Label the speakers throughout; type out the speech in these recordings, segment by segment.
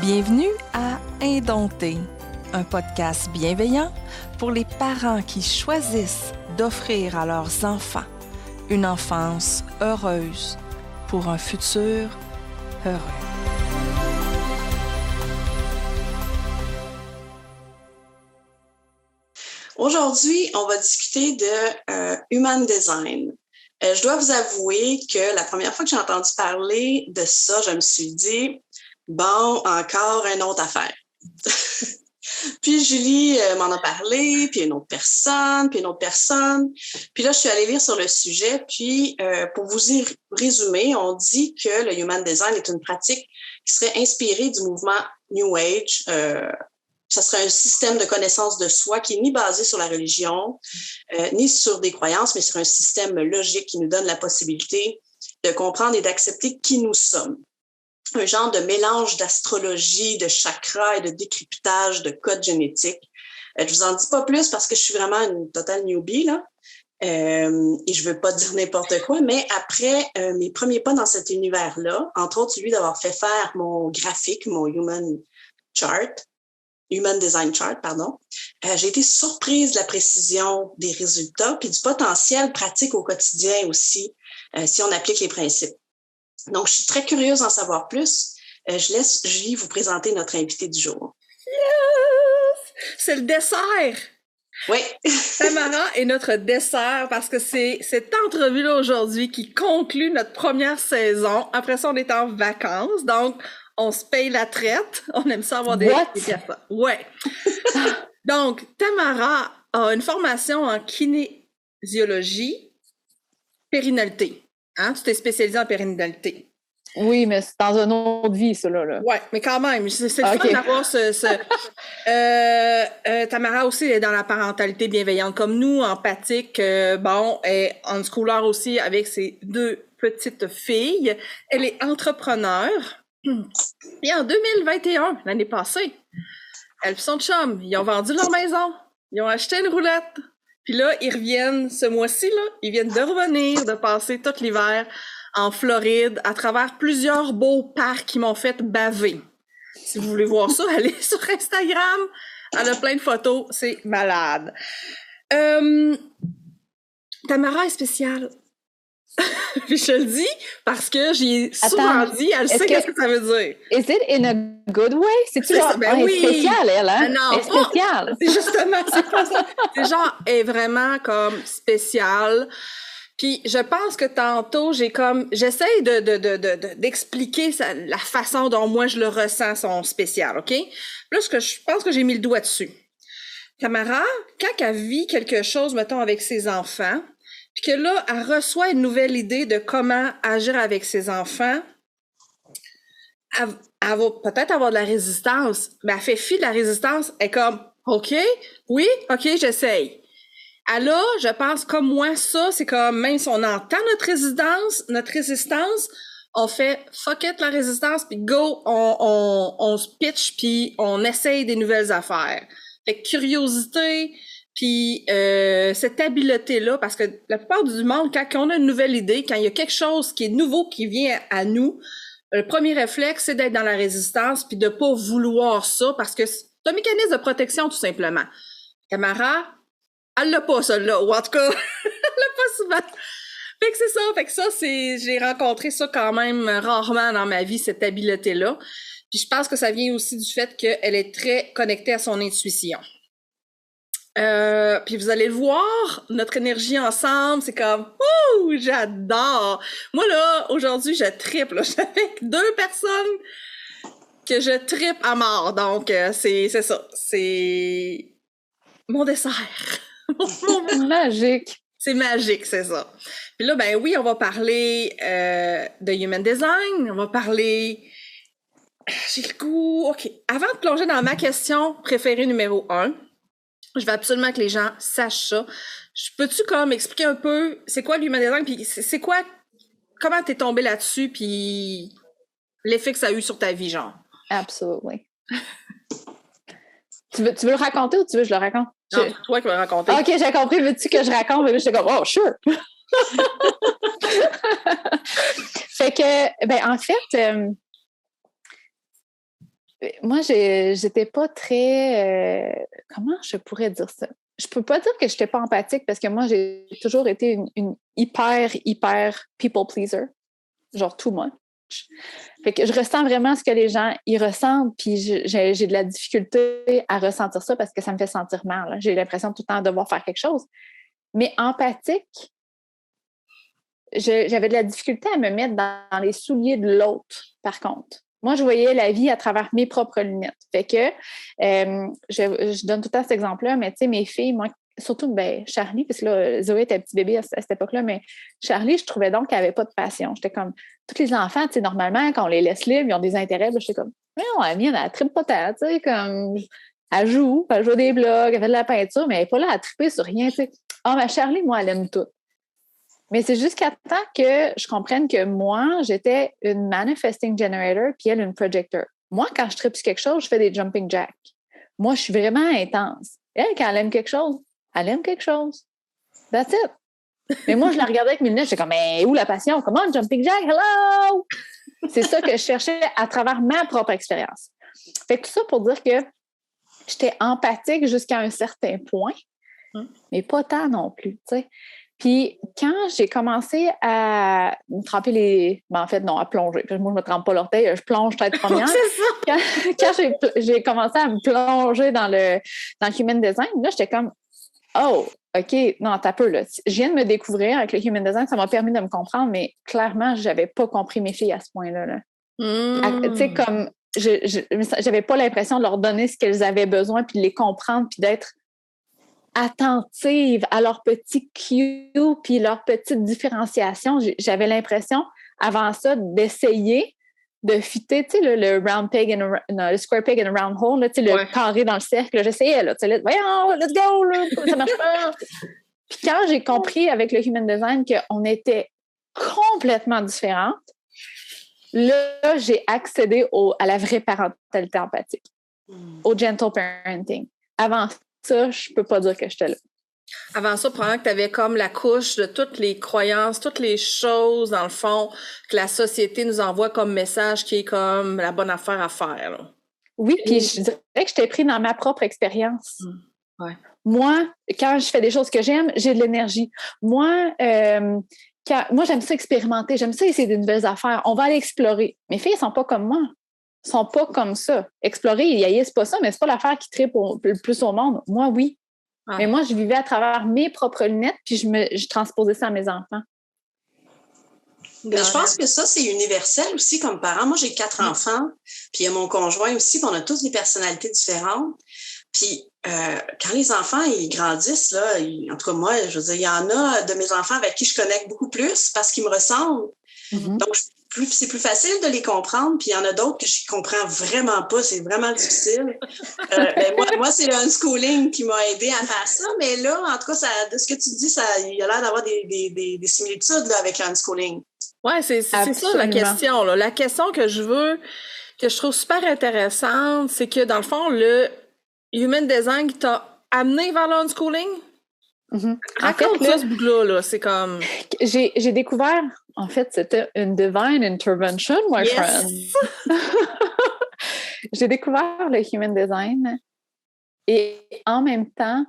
Speaker 1: Bienvenue à Indompté, un podcast bienveillant pour les parents qui choisissent d'offrir à leurs enfants une enfance heureuse pour un futur heureux.
Speaker 2: Aujourd'hui, on va discuter de Human Design. Je dois vous avouer que la première fois que j'ai entendu parler de ça, je me suis dit, bon, encore une autre affaire. Puis Julie m'en a parlé, puis une autre personne, puis une autre personne. Puis là, je suis allée lire sur le sujet. Puis pour vous y résumer, on dit que le Human Design est une pratique qui serait inspirée du mouvement New Age. Ça serait un système de connaissance de soi qui n'est ni basé sur la religion, ni sur des croyances, mais sur un système logique qui nous donne la possibilité de comprendre et d'accepter qui nous sommes. Un genre de mélange d'astrologie, de chakras et de décryptage de codes génétiques. Je vous en dis pas plus parce que je suis vraiment une totale newbie, là. Et je veux pas dire n'importe quoi, mais après mes premiers pas dans cet univers-là, entre autres celui d'avoir fait faire mon graphique, mon Human Design Chart, pardon. J'ai été surprise de la précision des résultats puis du potentiel pratique au quotidien aussi, si on applique les principes. Donc, je suis très curieuse d'en savoir plus. Je laisse Julie vous présenter notre invité du jour.
Speaker 3: Yes! C'est le dessert!
Speaker 2: Oui.
Speaker 3: Tamara est notre dessert parce que c'est cette entrevue-là aujourd'hui qui conclut notre première saison. Après ça, on est en vacances, donc on se paye la traite. On aime ça avoir des personnes. Ouais. Donc, Tamara a une formation en kinésiologie, périnatalité. Hein? Tu t'es spécialisée en périnatalité.
Speaker 4: Oui, mais c'est dans une autre vie, ça, là.
Speaker 3: Oui, mais quand même, c'est le fun d'avoir Tamara aussi est dans la parentalité bienveillante, comme nous, empathique, et unschooler aussi avec ses deux petites filles. Elle est entrepreneur. Et en 2021, l'année passée, elle et son chum, ils ont vendu leur maison. Ils ont acheté une roulette. Puis là, ils reviennent ce mois-ci, là, ils viennent de revenir, de passer tout l'hiver en Floride, à travers plusieurs beaux parcs qui m'ont fait baver. Si vous voulez voir ça, allez sur Instagram. Elle a plein de photos, c'est malade. Tamara est spéciale. Puis je le dis parce que j'ai souvent dit, elle sait qu'est-ce que ça veut dire.
Speaker 4: Is it in a good way? C'est-tu genre,
Speaker 3: oui.
Speaker 4: spéciale, elle, hein?
Speaker 3: Non,
Speaker 4: elle est spéciale.
Speaker 3: C'est justement, c'est pas ça. C'est genre, elle est vraiment comme spéciale. Puis je pense que tantôt, j'essaye d'expliquer la façon dont moi je le ressens, son spécial, OK? Là, je pense que j'ai mis le doigt dessus. Tamara, quand elle vit quelque chose, mettons, avec ses enfants, puis que là, elle reçoit une nouvelle idée de comment agir avec ses enfants, elle va peut-être avoir de la résistance, mais elle fait fi de la résistance, elle est comme, OK, oui, OK, j'essaye. Elle a, je pense, comme moi, ça, c'est comme, même si on entend notre résistance, on fait fuck it la résistance, puis go, on se pitch, puis on essaye des nouvelles affaires. Fait que curiosité, puis cette habileté-là, parce que la plupart du monde, quand on a une nouvelle idée, quand il y a quelque chose qui est nouveau qui vient à nous, le premier réflexe, c'est d'être dans la résistance, puis de pas vouloir ça, parce que c'est un mécanisme de protection, tout simplement. Tamara, elle l'a pas, celle-là, ou en tout cas, elle l'a pas souvent. Fait que c'est ça, j'ai rencontré ça quand même rarement dans ma vie, cette habileté-là. Puis je pense que ça vient aussi du fait qu'elle est très connectée à son intuition. Puis vous allez le voir, notre énergie ensemble, c'est comme ouh, j'adore. Moi là, aujourd'hui, je trippe là, je suis avec deux personnes que je trippe à mort. Donc c'est ça, c'est mon dessert.
Speaker 4: Magique.
Speaker 3: C'est magique, c'est ça. Puis là ben oui, on va parler de Human Design, on va parler j'ai le goût. OK, avant de plonger dans ma question préférée numéro 1, je veux absolument que les gens sachent ça. Peux-tu comme expliquer un peu c'est quoi l'Human Design, puis c'est quoi, comment t'es tombée là-dessus, puis l'effet que ça a eu sur ta vie, genre?
Speaker 4: Absolutely. Tu veux le raconter ou tu veux que je le raconte?
Speaker 3: Non, c'est toi qui vas le raconter.
Speaker 4: OK, j'ai compris. Veux-tu que je raconte? Mais j'étais comme, oh, sure! Fait que, en fait, Moi, j'étais pas très... comment je pourrais dire ça? Je peux pas dire que j'étais pas empathique parce que moi, j'ai toujours été une hyper people pleaser. Genre too much. Fait que je ressens vraiment ce que les gens y ressentent, puis j'ai de la difficulté à ressentir ça parce que ça me fait sentir mal. J'ai l'impression tout le temps de devoir faire quelque chose. Mais empathique, j'avais de la difficulté à me mettre dans les souliers de l'autre, par contre. Moi, je voyais la vie à travers mes propres lunettes. Fait que je donne tout le temps cet exemple-là, mais tu sais, mes filles, moi, surtout Charlie, parce que là, Zoé était un petit bébé à cette époque-là, mais Charlie, je trouvais donc qu'elle n'avait pas de passion. J'étais comme, tous les enfants, tu sais, normalement, quand on les laisse libres, ils ont des intérêts. J'étais comme, non, la mienne, elle tripe pas tant, tu sais, comme, elle joue des blogs, elle fait de la peinture, mais elle n'est pas là à triper sur rien, tu sais. Ah, mais Charlie, moi, elle aime tout. Mais c'est jusqu'à temps que je comprenne que moi, j'étais une manifesting generator puis elle, une projector. Moi, quand je tripe sur quelque chose, je fais des jumping jacks. Moi, je suis vraiment intense. Elle, quand elle aime quelque chose, elle aime quelque chose. That's it. Mais moi, je la regardais avec mes lunettes, j'étais comme, mais où la passion? Comment jumping jack? Hello! C'est ça que je cherchais à travers ma propre expérience. Fait que tout ça pour dire que j'étais empathique jusqu'à un certain point, mais pas tant non plus, tu sais. Puis, quand j'ai commencé à me tremper à plonger. Moi, je ne me trempe pas l'orteil, je plonge tête première.
Speaker 3: C'est ça!
Speaker 4: Quand j'ai commencé à me plonger dans le human design, là, j'étais comme, oh, OK, non, t'as peu, là. Je viens de me découvrir avec le human design, ça m'a permis de me comprendre, mais clairement, je n'avais pas compris mes filles à ce point-là. Là. Tu sais, comme, j'avais pas l'impression de leur donner ce qu'elles avaient besoin, puis de les comprendre, puis d'être attentive à leurs petits cues puis leurs petites différenciations. J'avais l'impression, avant ça, d'essayer de fitter, tu sais, le round peg le square peg in a round hole, là, tu sais, le carré dans le cercle. J'essayais, là, tu sais, voyons, let's go, là, ça marche pas. Puis quand j'ai compris avec le human design qu'on était complètement différentes, là, j'ai accédé à la vraie parentalité empathique, au gentle parenting. Avant ça, je peux pas dire que j'étais là.
Speaker 3: Avant ça, probablement que tu avais comme la couche de toutes les croyances, toutes les choses, dans le fond, que la société nous envoie comme message qui est comme la bonne affaire à faire. Là.
Speaker 4: Oui, puis je dirais que j'étais pris dans ma propre expérience.
Speaker 3: Ouais.
Speaker 4: Moi, quand je fais des choses que j'aime, j'ai de l'énergie. Moi, j'aime ça expérimenter, j'aime ça essayer de nouvelles affaires. On va aller explorer. Mes filles, elles sont pas comme moi. Elles sont pas comme ça. Explorer, ils haïssent pas ça, mais c'est pas l'affaire qui tripe le plus au monde. Moi, oui. Mais moi, je vivais à travers mes propres lunettes, puis je transposais ça à mes enfants.
Speaker 2: Mais je pense que ça, c'est universel aussi comme parent. Moi, j'ai 4 enfants, puis il y a mon conjoint aussi, puis on a tous des personnalités différentes. Puis quand les enfants, ils grandissent, là, en tout cas, moi, je veux dire, il y en a de mes enfants avec qui je connecte beaucoup plus parce qu'ils me ressemblent. Donc, c'est plus facile de les comprendre, puis il y en a d'autres que je ne comprends vraiment pas, c'est vraiment difficile. Moi, c'est le unschooling qui m'a aidé à faire ça, mais là, en tout cas, de ce que tu dis, il y a l'air d'avoir des similitudes là, avec le unschooling.
Speaker 3: Oui, c'est ça la question. Là. La question que je trouve super intéressante, c'est que dans le fond, le human design t'a amené vers le unschooling? Raconte-moi ce bout-là, c'est comme...
Speaker 4: J'ai découvert, en fait, c'était une divine intervention, my friend. J'ai découvert le human design et en même temps,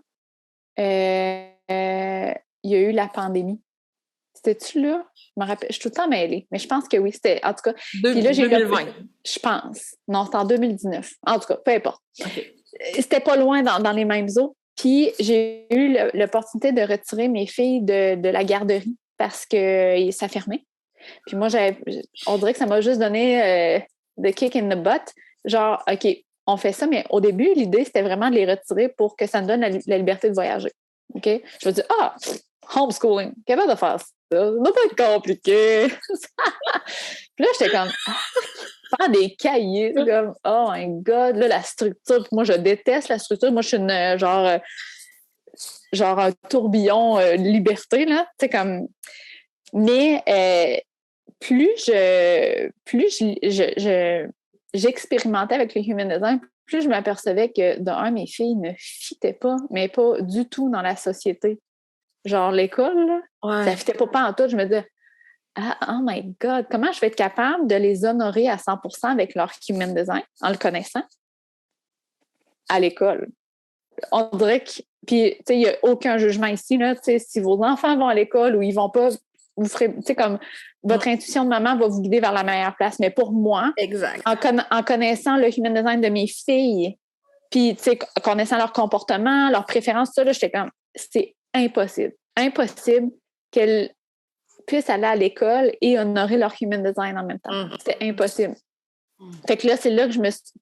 Speaker 4: il y a eu la pandémie. C'était-tu là? Je me rappelle, je suis tout le temps mêlée, mais je pense que oui, c'était, en tout cas... Puis là,
Speaker 3: 2020.
Speaker 4: Je pense. Non, c'était en 2019. En tout cas, peu importe.
Speaker 3: Okay.
Speaker 4: C'était pas loin dans les mêmes eaux. Puis j'ai eu l'opportunité de retirer mes filles de la garderie parce que ça fermait. Puis moi, on dirait que ça m'a juste donné the kick in the butt. Genre, OK, on fait ça, mais au début, l'idée, c'était vraiment de les retirer pour que ça me donne la liberté de voyager. OK? Je me dis, homeschooling, capable de faire ça. Ça doit pas être compliqué. Puis là, j'étais comme... faire des cahiers, c'est comme, oh my God, là, la structure, moi, je déteste la structure. Moi, je suis une, genre un tourbillon de liberté, là, tu sais, comme... Mais plus j'expérimentais avec le human design, plus je m'apercevais que, mes filles ne fitaient pas, mais pas du tout dans la société. Genre, l'école, là, ça fitait pas en tout. Je me disais, oh my God, comment je vais être capable de les honorer à 100% avec leur human design en le connaissant à l'école? On dirait que, puis, tu sais, il n'y a aucun jugement ici, là, tu sais, si vos enfants vont à l'école ou ils vont pas, vous ferez, tu sais, comme votre intuition de maman va vous guider vers la meilleure place. Mais pour moi,
Speaker 3: exact.
Speaker 4: En connaissant le human design de mes filles, puis, tu sais, connaissant leur comportement, leurs préférences, ça, là, j'étais comme, c'est impossible. Impossible qu'elles puissent aller à l'école et honorer leur human design en même temps. C'était impossible. Fait que là, c'est là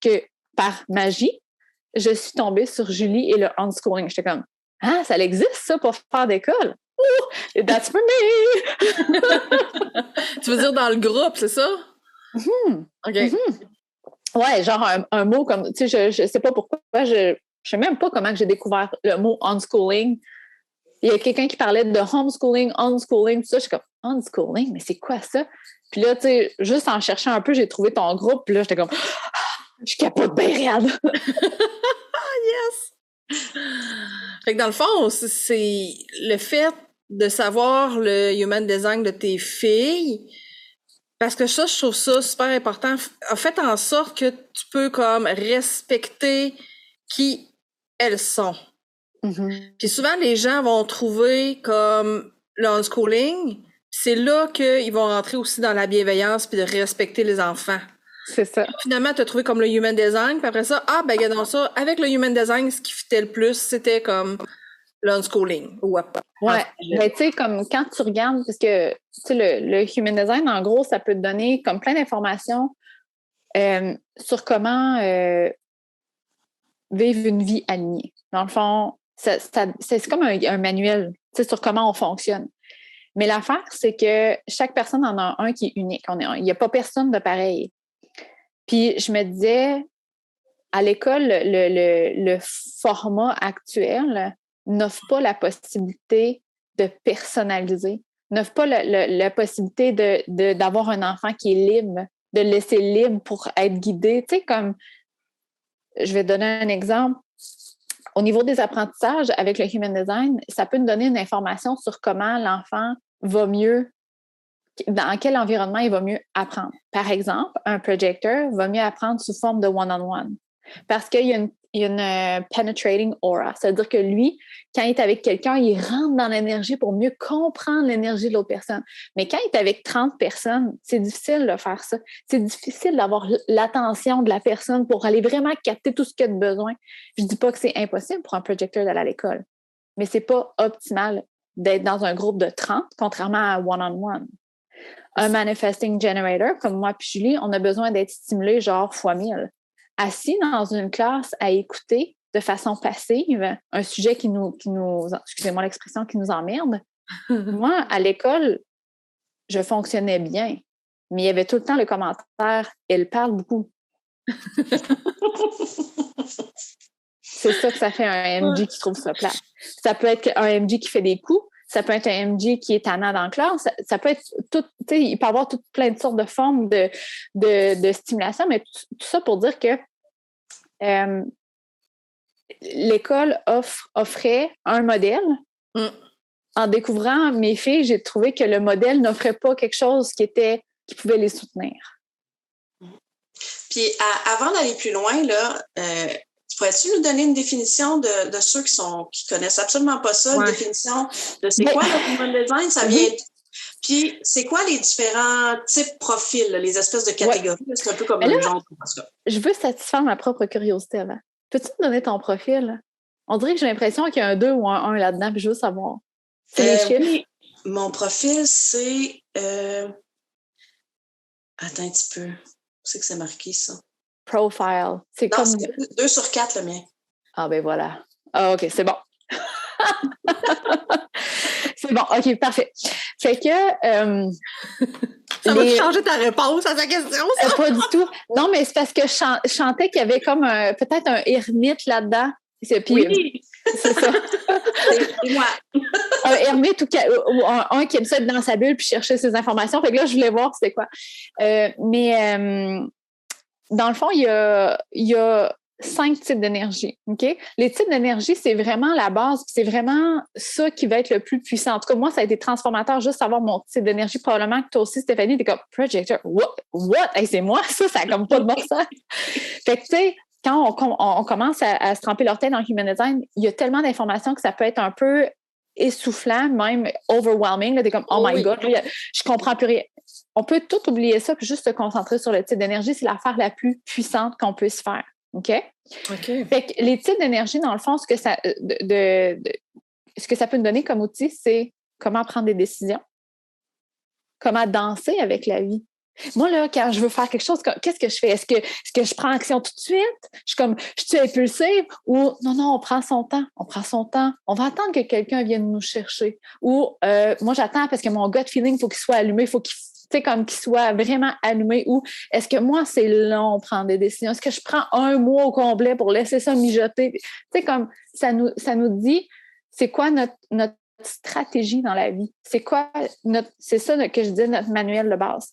Speaker 4: que par magie, je suis tombée sur Julie et le unschooling. J'étais comme, ah, ça existe, ça, pour faire d'école? Ouh, that's for me!
Speaker 3: Tu veux dire dans le groupe, c'est ça? OK.
Speaker 4: Ouais, genre un mot comme, tu sais, je sais pas pourquoi, je sais même pas comment j'ai découvert le mot unschooling. Il y a quelqu'un qui parlait de homeschooling, unschooling, tout ça. Je suis comme, unschooling, mais c'est quoi ça? Puis là, tu sais, juste en cherchant un peu, j'ai trouvé ton groupe. Puis là, j'étais comme, je capote bien raide.
Speaker 3: Yes! Fait que dans le fond, c'est le fait de savoir le human design de tes filles, parce que ça, je trouve ça super important, a fait en sorte que tu peux comme respecter qui elles sont. Puis souvent, les gens vont trouver comme le unschooling, c'est là qu'ils vont rentrer aussi dans la bienveillance puis de respecter les enfants.
Speaker 4: C'est ça.
Speaker 3: Finalement, tu as trouvé comme le human design, puis après ça, regardons ça, avec le human design, ce qui fitait le plus, c'était comme l'unschooling. Ouais,
Speaker 4: mais tu sais, comme quand tu regardes, parce que tu sais, le human design, en gros, ça peut te donner comme plein d'informations sur comment vivre une vie alignée. Dans le fond, c'est comme un manuel, tu sais, sur comment on fonctionne. Mais l'affaire, c'est que chaque personne en a un qui est unique. Il n'y a pas personne de pareil. Puis je me disais, à l'école, le format actuel n'offre pas la possibilité de personnaliser, n'offre pas la possibilité d'avoir un enfant qui est libre, de le laisser libre pour être guidé. Tu sais, comme, je vais donner un exemple. Au niveau des apprentissages, avec le Human Design, ça peut nous donner une information sur comment l'enfant va mieux, dans quel environnement il va mieux apprendre. Par exemple, un projecteur va mieux apprendre sous forme de one-on-one parce qu'il y a une penetrating aura. C'est-à-dire que lui, quand il est avec quelqu'un, il rentre dans l'énergie pour mieux comprendre l'énergie de l'autre personne. Mais quand il est avec 30 personnes, c'est difficile de faire ça. C'est difficile d'avoir l'attention de la personne pour aller vraiment capter tout ce qu'il a de besoin. Je ne dis pas que c'est impossible pour un projecteur d'aller à l'école, mais ce n'est pas optimal d'être dans un groupe de 30, contrairement à one-on-one. Un manifesting generator, comme moi et Julie, on a besoin d'être stimulé genre fois 1000. Assis dans une classe à écouter de façon passive un sujet qui nous excusez-moi l'expression, qui nous emmerde. Moi, à l'école, je fonctionnais bien, mais il y avait tout le temps le commentaire « Elle parle beaucoup ». C'est ça que ça fait un MG qui trouve ça plat. Ça peut être un MG qui fait des coups, ça peut être un MG qui est tannant dans la classe, ça peut être tout, tu sais, il peut y avoir plein de sortes de formes de stimulation, mais tout ça pour dire que l'école offrait un modèle. En découvrant mes filles, j'ai trouvé que le modèle n'offrait pas quelque chose qui pouvait les soutenir.
Speaker 2: Puis avant d'aller plus loin, là, pourrais-tu nous donner une définition de ceux qui connaissent absolument pas ça, une définition de c'est quoi le human design? Ça vient. Puis c'est quoi les différents types profils, là, les espèces de catégories? C'est un peu comme le genre.
Speaker 4: Je veux satisfaire ma propre curiosité avant. Peux-tu me donner ton profil? On dirait que j'ai l'impression qu'il y a un 2 ou un 1 là-dedans, puis je veux savoir. C'est les chiffres?
Speaker 2: Oui, mon profil, c'est... Attends un petit peu. Où c'est que c'est marqué, ça?
Speaker 4: Profile. C'est
Speaker 2: non,
Speaker 4: comme...
Speaker 2: c'est 2 sur 4, le mien.
Speaker 4: Ah, ben voilà. Ah, OK, c'est bon. C'est bon, OK, parfait. Fait que...
Speaker 3: ça va changer ta réponse à ta question, ça?
Speaker 4: Pas du tout. Non, mais c'est parce que je chantais qu'il y avait comme peut-être un ermite là-dedans. Puis,
Speaker 2: oui!
Speaker 4: C'est ça.
Speaker 2: C'est moi.
Speaker 4: Un ermite ou un qui aime ça être dans sa bulle puis chercher ses informations. Fait que là, je voulais voir c'était quoi. Mais dans le fond, il y a 5 types d'énergie. OK? Les types d'énergie, c'est vraiment la base, c'est vraiment ça qui va être le plus puissant. En tout cas, moi, ça a été transformateur juste savoir mon type d'énergie. Probablement que toi aussi, Stéphanie, t'es comme projector. What? Hey, c'est moi, ça a comme pas de bon sens. Fait que, tu sais, quand on commence à se tremper l'orteil dans le Human Design, il y a tellement d'informations que ça peut être un peu essoufflant, même overwhelming. Là, t'es comme, oh my God, là, je comprends plus rien. On peut tout oublier ça puis juste se concentrer sur le type d'énergie. C'est l'affaire la plus puissante qu'on puisse faire. OK? Fait que les types d'énergie, dans le fond, ce que ça peut nous donner comme outil, c'est comment prendre des décisions, comment danser avec la vie. Moi, là, quand je veux faire quelque chose, qu'est-ce que je fais? Est-ce que je prends action tout de suite? Je suis impulsive? Ou non, on prend son temps. On va attendre que quelqu'un vienne nous chercher. Ou moi, j'attends parce que mon gut feeling, il faut qu'il soit allumé, il faut qu'il soit vraiment allumé. Ou est-ce que moi, c'est long prendre des décisions? Est-ce que je prends un mois au complet pour laisser ça mijoter? Tu sais, comme ça nous dit, c'est quoi notre stratégie dans la vie? C'est ça que je dis, notre manuel de base.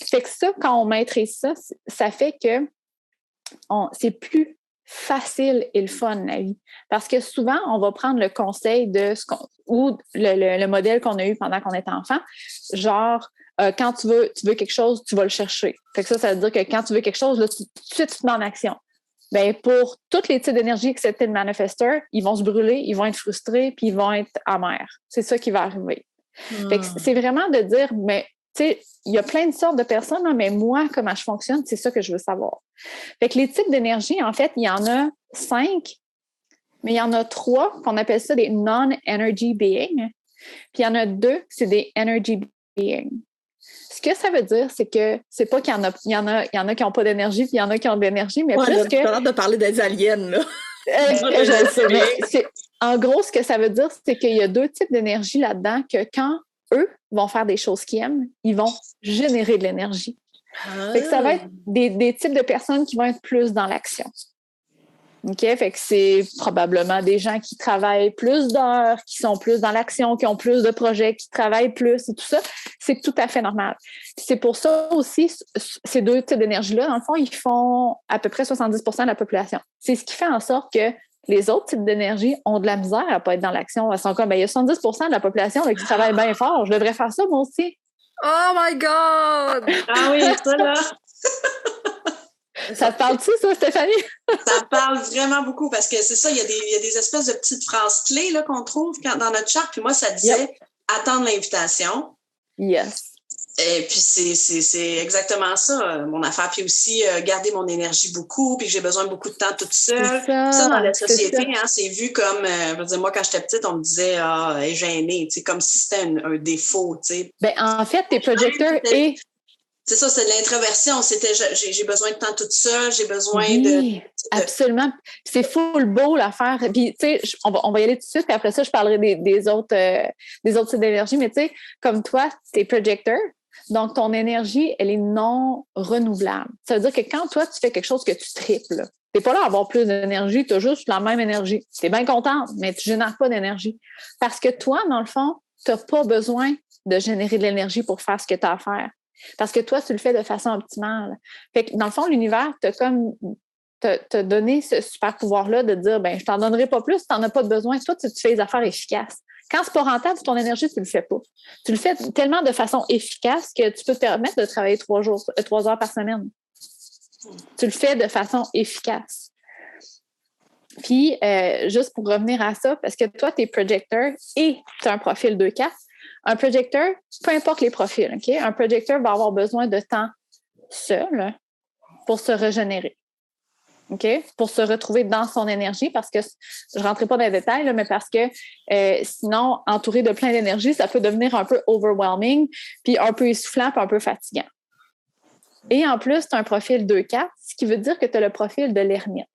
Speaker 4: Fait que ça, quand on maîtrise ça, ça fait que c'est plus facile et le fun, la vie. Parce que souvent, on va prendre le conseil ou le modèle qu'on a eu pendant qu'on était enfant, genre, quand tu veux quelque chose, tu vas le chercher. Fait que ça veut dire que quand tu veux quelque chose, là, tout de suite, tu te mets en action. Bien, pour tous les types d'énergie excepté le manifesteur, ils vont se brûler, ils vont être frustrés, puis ils vont être amers. C'est ça qui va arriver. Fait que c'est vraiment de dire, mais tu sais, il y a plein de sortes de personnes, là, mais moi, comment je fonctionne, c'est ça que je veux savoir. Fait que les types d'énergie, en fait, il y en a 5, mais il y en a 3 qu'on appelle ça des non-energy beings. Puis il y en a 2, c'est des energy beings. Ce que ça veut dire, c'est que c'est pas qu'il y en a qui n'ont pas d'énergie, puis il y en a qui ont de l'énergie, mais plus que...
Speaker 3: J'ai hâte de parler des aliens, là.
Speaker 4: Je le sais, mais en gros, ce que ça veut dire, c'est qu'il y a 2 types d'énergie là-dedans que quand eux vont faire des choses qu'ils aiment, ils vont générer de l'énergie. Fait que ça va être des types de personnes qui vont être plus dans l'action. OK? Fait que c'est probablement des gens qui travaillent plus d'heures, qui sont plus dans l'action, qui ont plus de projets, qui travaillent plus et tout ça. C'est tout à fait normal. C'est pour ça aussi, ces 2 types d'énergie-là, dans le fond, ils font à peu près 70% de la population. C'est ce qui fait en sorte que les autres types d'énergie ont de la misère à ne pas être dans l'action. Elles sont comme, il y a 70% de la population là, qui travaille bien fort. Je devrais faire ça, moi aussi.
Speaker 3: Oh my God!
Speaker 2: Ah oui, ça, là!
Speaker 4: Ça te parle-tu, ça, Stéphanie?
Speaker 2: Ça parle vraiment beaucoup parce que c'est ça, il y a des espèces de petites phrases clés là, qu'on trouve dans notre charte. Puis moi, ça disait attendre l'invitation.
Speaker 4: Yes.
Speaker 2: Et puis, c'est exactement ça, mon affaire. Puis aussi, garder mon énergie beaucoup, puis que j'ai besoin de beaucoup de temps toute seule. Ça, dans la société, hein, c'est vu comme, je veux dire, moi, quand j'étais petite, on me disait, elle est gênée, tu sais, comme si c'était un défaut, tu sais.
Speaker 4: Ben, en fait, tes projecteurs et...
Speaker 2: C'est ça, c'est de l'introversion. C'était j'ai besoin de temps toute seule, j'ai besoin
Speaker 4: absolument. C'est full beau l'affaire. Puis, tu sais, on va y aller tout de suite, puis après ça, je parlerai des autres types d'énergie. Mais tu sais, comme toi, t'es projecteur. Donc, ton énergie, elle est non renouvelable. Ça veut dire que quand toi, tu fais quelque chose que tu triples, t'es pas là à avoir plus d'énergie, tu as juste la même énergie. T'es bien contente, mais tu génères pas d'énergie. Parce que toi, dans le fond, t'as pas besoin de générer de l'énergie pour faire ce que tu as à faire. Parce que toi, tu le fais de façon optimale. Fait que dans le fond, l'univers t'a donné ce super pouvoir-là de dire, ben, je t'en donnerai pas plus, tu n'en as pas besoin. Toi, tu fais les affaires efficaces. Quand c'est pas rentable, ton énergie, tu le fais pas. Tu le fais tellement de façon efficace que tu peux te permettre de travailler 3 heures par semaine. Tu le fais de façon efficace. Puis, juste pour revenir à ça, parce que toi, tu es projecteur et tu as un profil 2-4. Un projecteur, peu importe les profils, OK? Un projecteur va avoir besoin de temps seul pour se régénérer. OK? Pour se retrouver dans son énergie, parce que je ne rentrerai pas dans les détails, là, mais parce que sinon, entouré de plein d'énergie, ça peut devenir un peu overwhelming, puis un peu essoufflant, puis un peu fatigant. Et en plus, tu as un profil 2-4, ce qui veut dire que tu as le profil de l'ermite.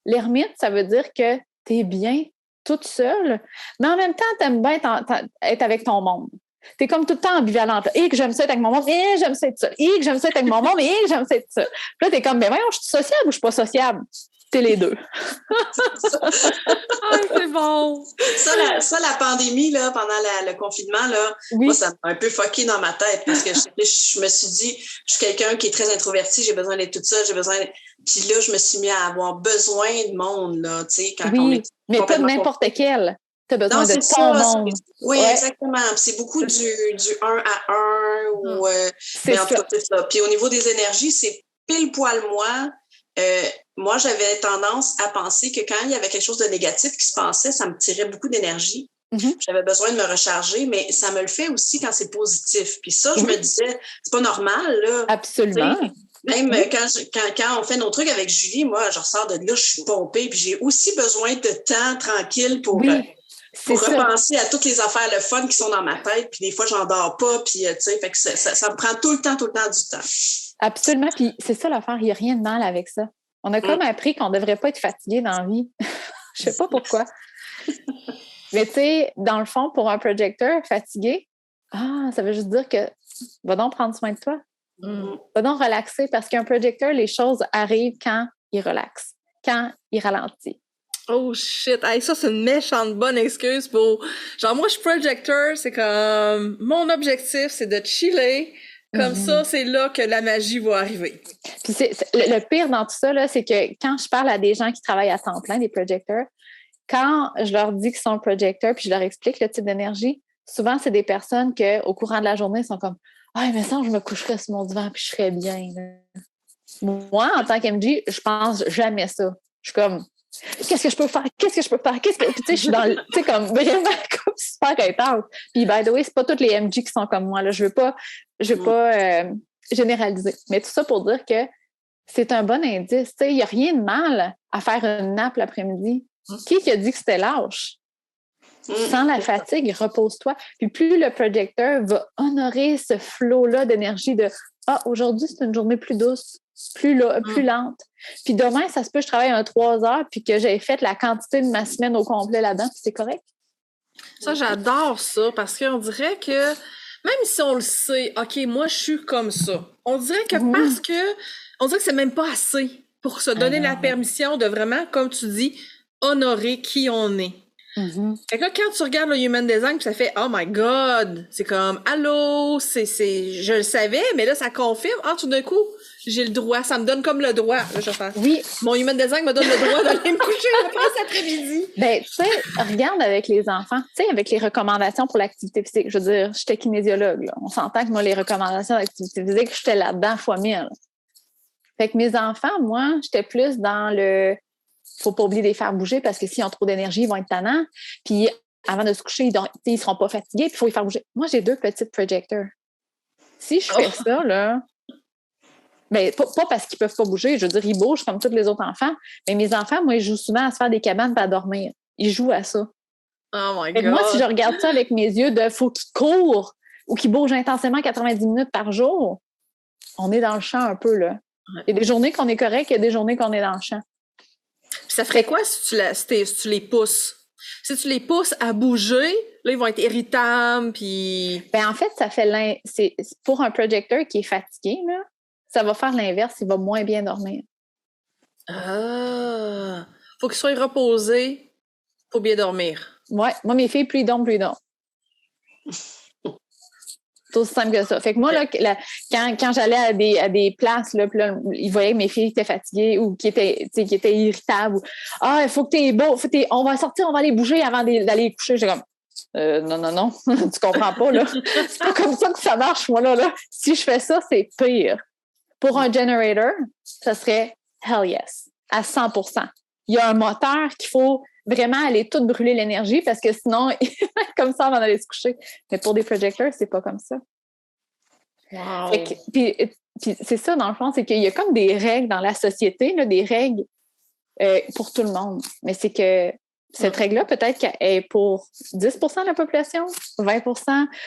Speaker 4: L'ermite, ça veut dire que tu es bien toute seule, mais en même temps, tu aimes bien être avec ton monde. Tu es comme tout le temps ambivalente. Et que j'aime ça être avec mon monde, et j'aime ça être seule. Et que j'aime ça être avec mon monde, et j'aime ça être seule. Puis là, tu es comme, ben voyons, je suis sociable ou je suis pas sociable? écouter les deux.
Speaker 3: Ah, c'est bon!
Speaker 2: Ça, la pandémie, là, pendant le confinement, là,
Speaker 4: Oui.
Speaker 2: moi, ça m'a un peu fucké dans ma tête parce que je me suis dit, je suis quelqu'un qui est très introverti, j'ai besoin d'être toute seule, Puis là, je me suis mis à avoir besoin de monde, là, tu sais, quand on
Speaker 4: Oui,
Speaker 2: est
Speaker 4: mais pas de
Speaker 2: complètement
Speaker 4: n'importe quel. Tu as besoin
Speaker 2: Non,
Speaker 4: de
Speaker 2: c'est
Speaker 4: ton
Speaker 2: ça.
Speaker 4: monde.
Speaker 2: Oui,
Speaker 4: Ouais.
Speaker 2: exactement. Puis c'est beaucoup du 1 à 1 ou
Speaker 4: C'est
Speaker 2: mais en tout
Speaker 4: ça.
Speaker 2: cas, c'est ça. Puis au niveau des énergies, c'est pile poil moi. Moi, j'avais tendance à penser que quand il y avait quelque chose de négatif qui se passait, ça me tirait beaucoup d'énergie.
Speaker 4: Mhm.
Speaker 2: J'avais besoin de me recharger, mais ça me le fait aussi quand c'est positif. Puis ça, je me disais, c'est pas normal, là.
Speaker 4: Absolument.
Speaker 2: Même
Speaker 4: Oui.
Speaker 2: quand on fait nos trucs avec Julie, moi, je ressors de là, je suis pompée, puis j'ai aussi besoin de temps tranquille pour repenser à toutes les affaires le fun qui sont dans ma tête, puis des fois, j'en dors pas, puis tu sais, fait que ça me prend tout le temps du temps.
Speaker 4: Absolument, puis c'est ça l'affaire, il n'y a rien de mal avec ça. On a comme appris qu'on ne devrait pas être fatigué dans la vie. Je sais pas pourquoi. Mais tu sais, dans le fond, pour un projecteur fatigué, ça veut juste dire que va donc prendre soin de toi. Va donc relaxer parce qu'un projecteur, les choses arrivent quand il relaxe, quand il ralentit.
Speaker 3: Oh shit! Hey, ça, c'est une méchante bonne excuse pour... Genre, moi, je suis projecteur, c'est comme... Mon objectif, c'est de chiller. Comme ça, c'est là que la magie va arriver.
Speaker 4: Puis le pire dans tout ça, là, c'est que quand je parle à des gens qui travaillent à temps plein, des projecteurs, quand je leur dis qu'ils sont projecteurs puis je leur explique le type d'énergie, souvent, c'est des personnes qu'au courant de la journée, sont comme « Ah, mais ça, je me coucherais sur mon divan puis je serais bien. » Moi, en tant qu'MG, je pense jamais ça. Je suis comme qu'est-ce que je peux faire? Qu'est-ce que je peux faire? Puis, tu sais, je suis dans le, tu sais, comme vraiment comme super intense. Puis, by the way, c'est pas toutes les MG qui sont comme moi, là. Je veux pas généraliser. Mais tout ça pour dire que c'est un bon indice. Tu sais, il n'y a rien de mal à faire une nappe l'après-midi. Qui a dit que c'était lâche? Sans la fatigue, repose-toi. Puis plus le projecteur va honorer ce flot-là d'énergie de « Ah, aujourd'hui, c'est une journée plus douce, plus lente. Puis demain, ça se peut, je travaille 3 heures puis que j'ai fait la quantité de ma semaine au complet là-dedans, puis c'est correct. »
Speaker 3: Ça, j'adore ça parce qu'on dirait que même si on le sait, OK, moi, je suis comme ça, on dirait que parce que on dirait que c'est même pas assez pour se donner la permission de vraiment, comme tu dis, honorer qui on est. Fait que là, quand tu regardes le Human Design, ça fait « Oh my God! » C'est comme « Allô? » je le savais, mais là, ça confirme. Ah, tout d'un coup, j'ai le droit. Ça me donne comme le droit. Là, je fais.
Speaker 4: Oui.
Speaker 3: Mon Human Design me donne le droit d'aller me coucher après cet après-midi.
Speaker 4: Ben, tu sais, regarde avec les enfants, tu sais, avec les recommandations pour l'activité physique. Je veux dire, j'étais kinésiologue, là. On s'entend que moi, les recommandations d'activité physique, j'étais là-dedans fois 1000. Fait que mes enfants, moi, j'étais plus dans le... Faut pas oublier de les faire bouger parce que s'ils ont trop d'énergie, ils vont être tannants. Puis avant de se coucher, ils seront pas fatigués, puis il faut les faire bouger. Moi, j'ai 2 petites projecteurs. Si je fais ça, là... Mais pas parce qu'ils peuvent pas bouger. Je veux dire, ils bougent comme tous les autres enfants. Mais mes enfants, moi, ils jouent souvent à se faire des cabanes et à dormir. Ils jouent à ça.
Speaker 3: Oh my
Speaker 4: God! Moi, si je regarde ça avec mes yeux de faut qu'ils courent ou qu'ils bougent intensément 90 minutes par jour, on est dans le champ un peu, là. Il y a des journées qu'on est correct, il y a des journées qu'on est dans le champ.
Speaker 3: Puis ça ferait quoi si tu les pousses? Si tu les pousses à bouger, là, ils vont être irritables, puis...
Speaker 4: Ben, en fait, ça fait c'est pour un projecteur qui est fatigué, là, ça va faire l'inverse, il va moins bien dormir.
Speaker 3: Ah! Faut qu'ils soient reposés pour bien dormir.
Speaker 4: Ouais, moi, mes filles, plus ils dorment, plus ils dorment. C'est aussi simple que ça. Fait que moi, là, quand j'allais à des places, là, puis là, ils voyaient que mes filles étaient fatiguées ou qui étaient irritables. Ou, il faut que t'es beau, on va sortir, on va aller bouger avant d'aller coucher. J'ai comme, non, tu comprends pas, là. C'est pas comme ça que ça marche, moi, là. Si je fais ça, c'est pire. Pour un generator, ça serait hell yes, à 100%. Il y a un moteur qu'il faut vraiment aller tout brûler l'énergie parce que sinon, comme ça, on va aller se coucher. Mais pour des projecteurs, c'est pas comme ça.
Speaker 3: Wow.
Speaker 4: Puis c'est ça, dans le fond, c'est qu'il y a comme des règles dans la société, là, des règles pour tout le monde. Mais c'est que cette règle-là, peut-être qu'elle est pour 10 de la population, 20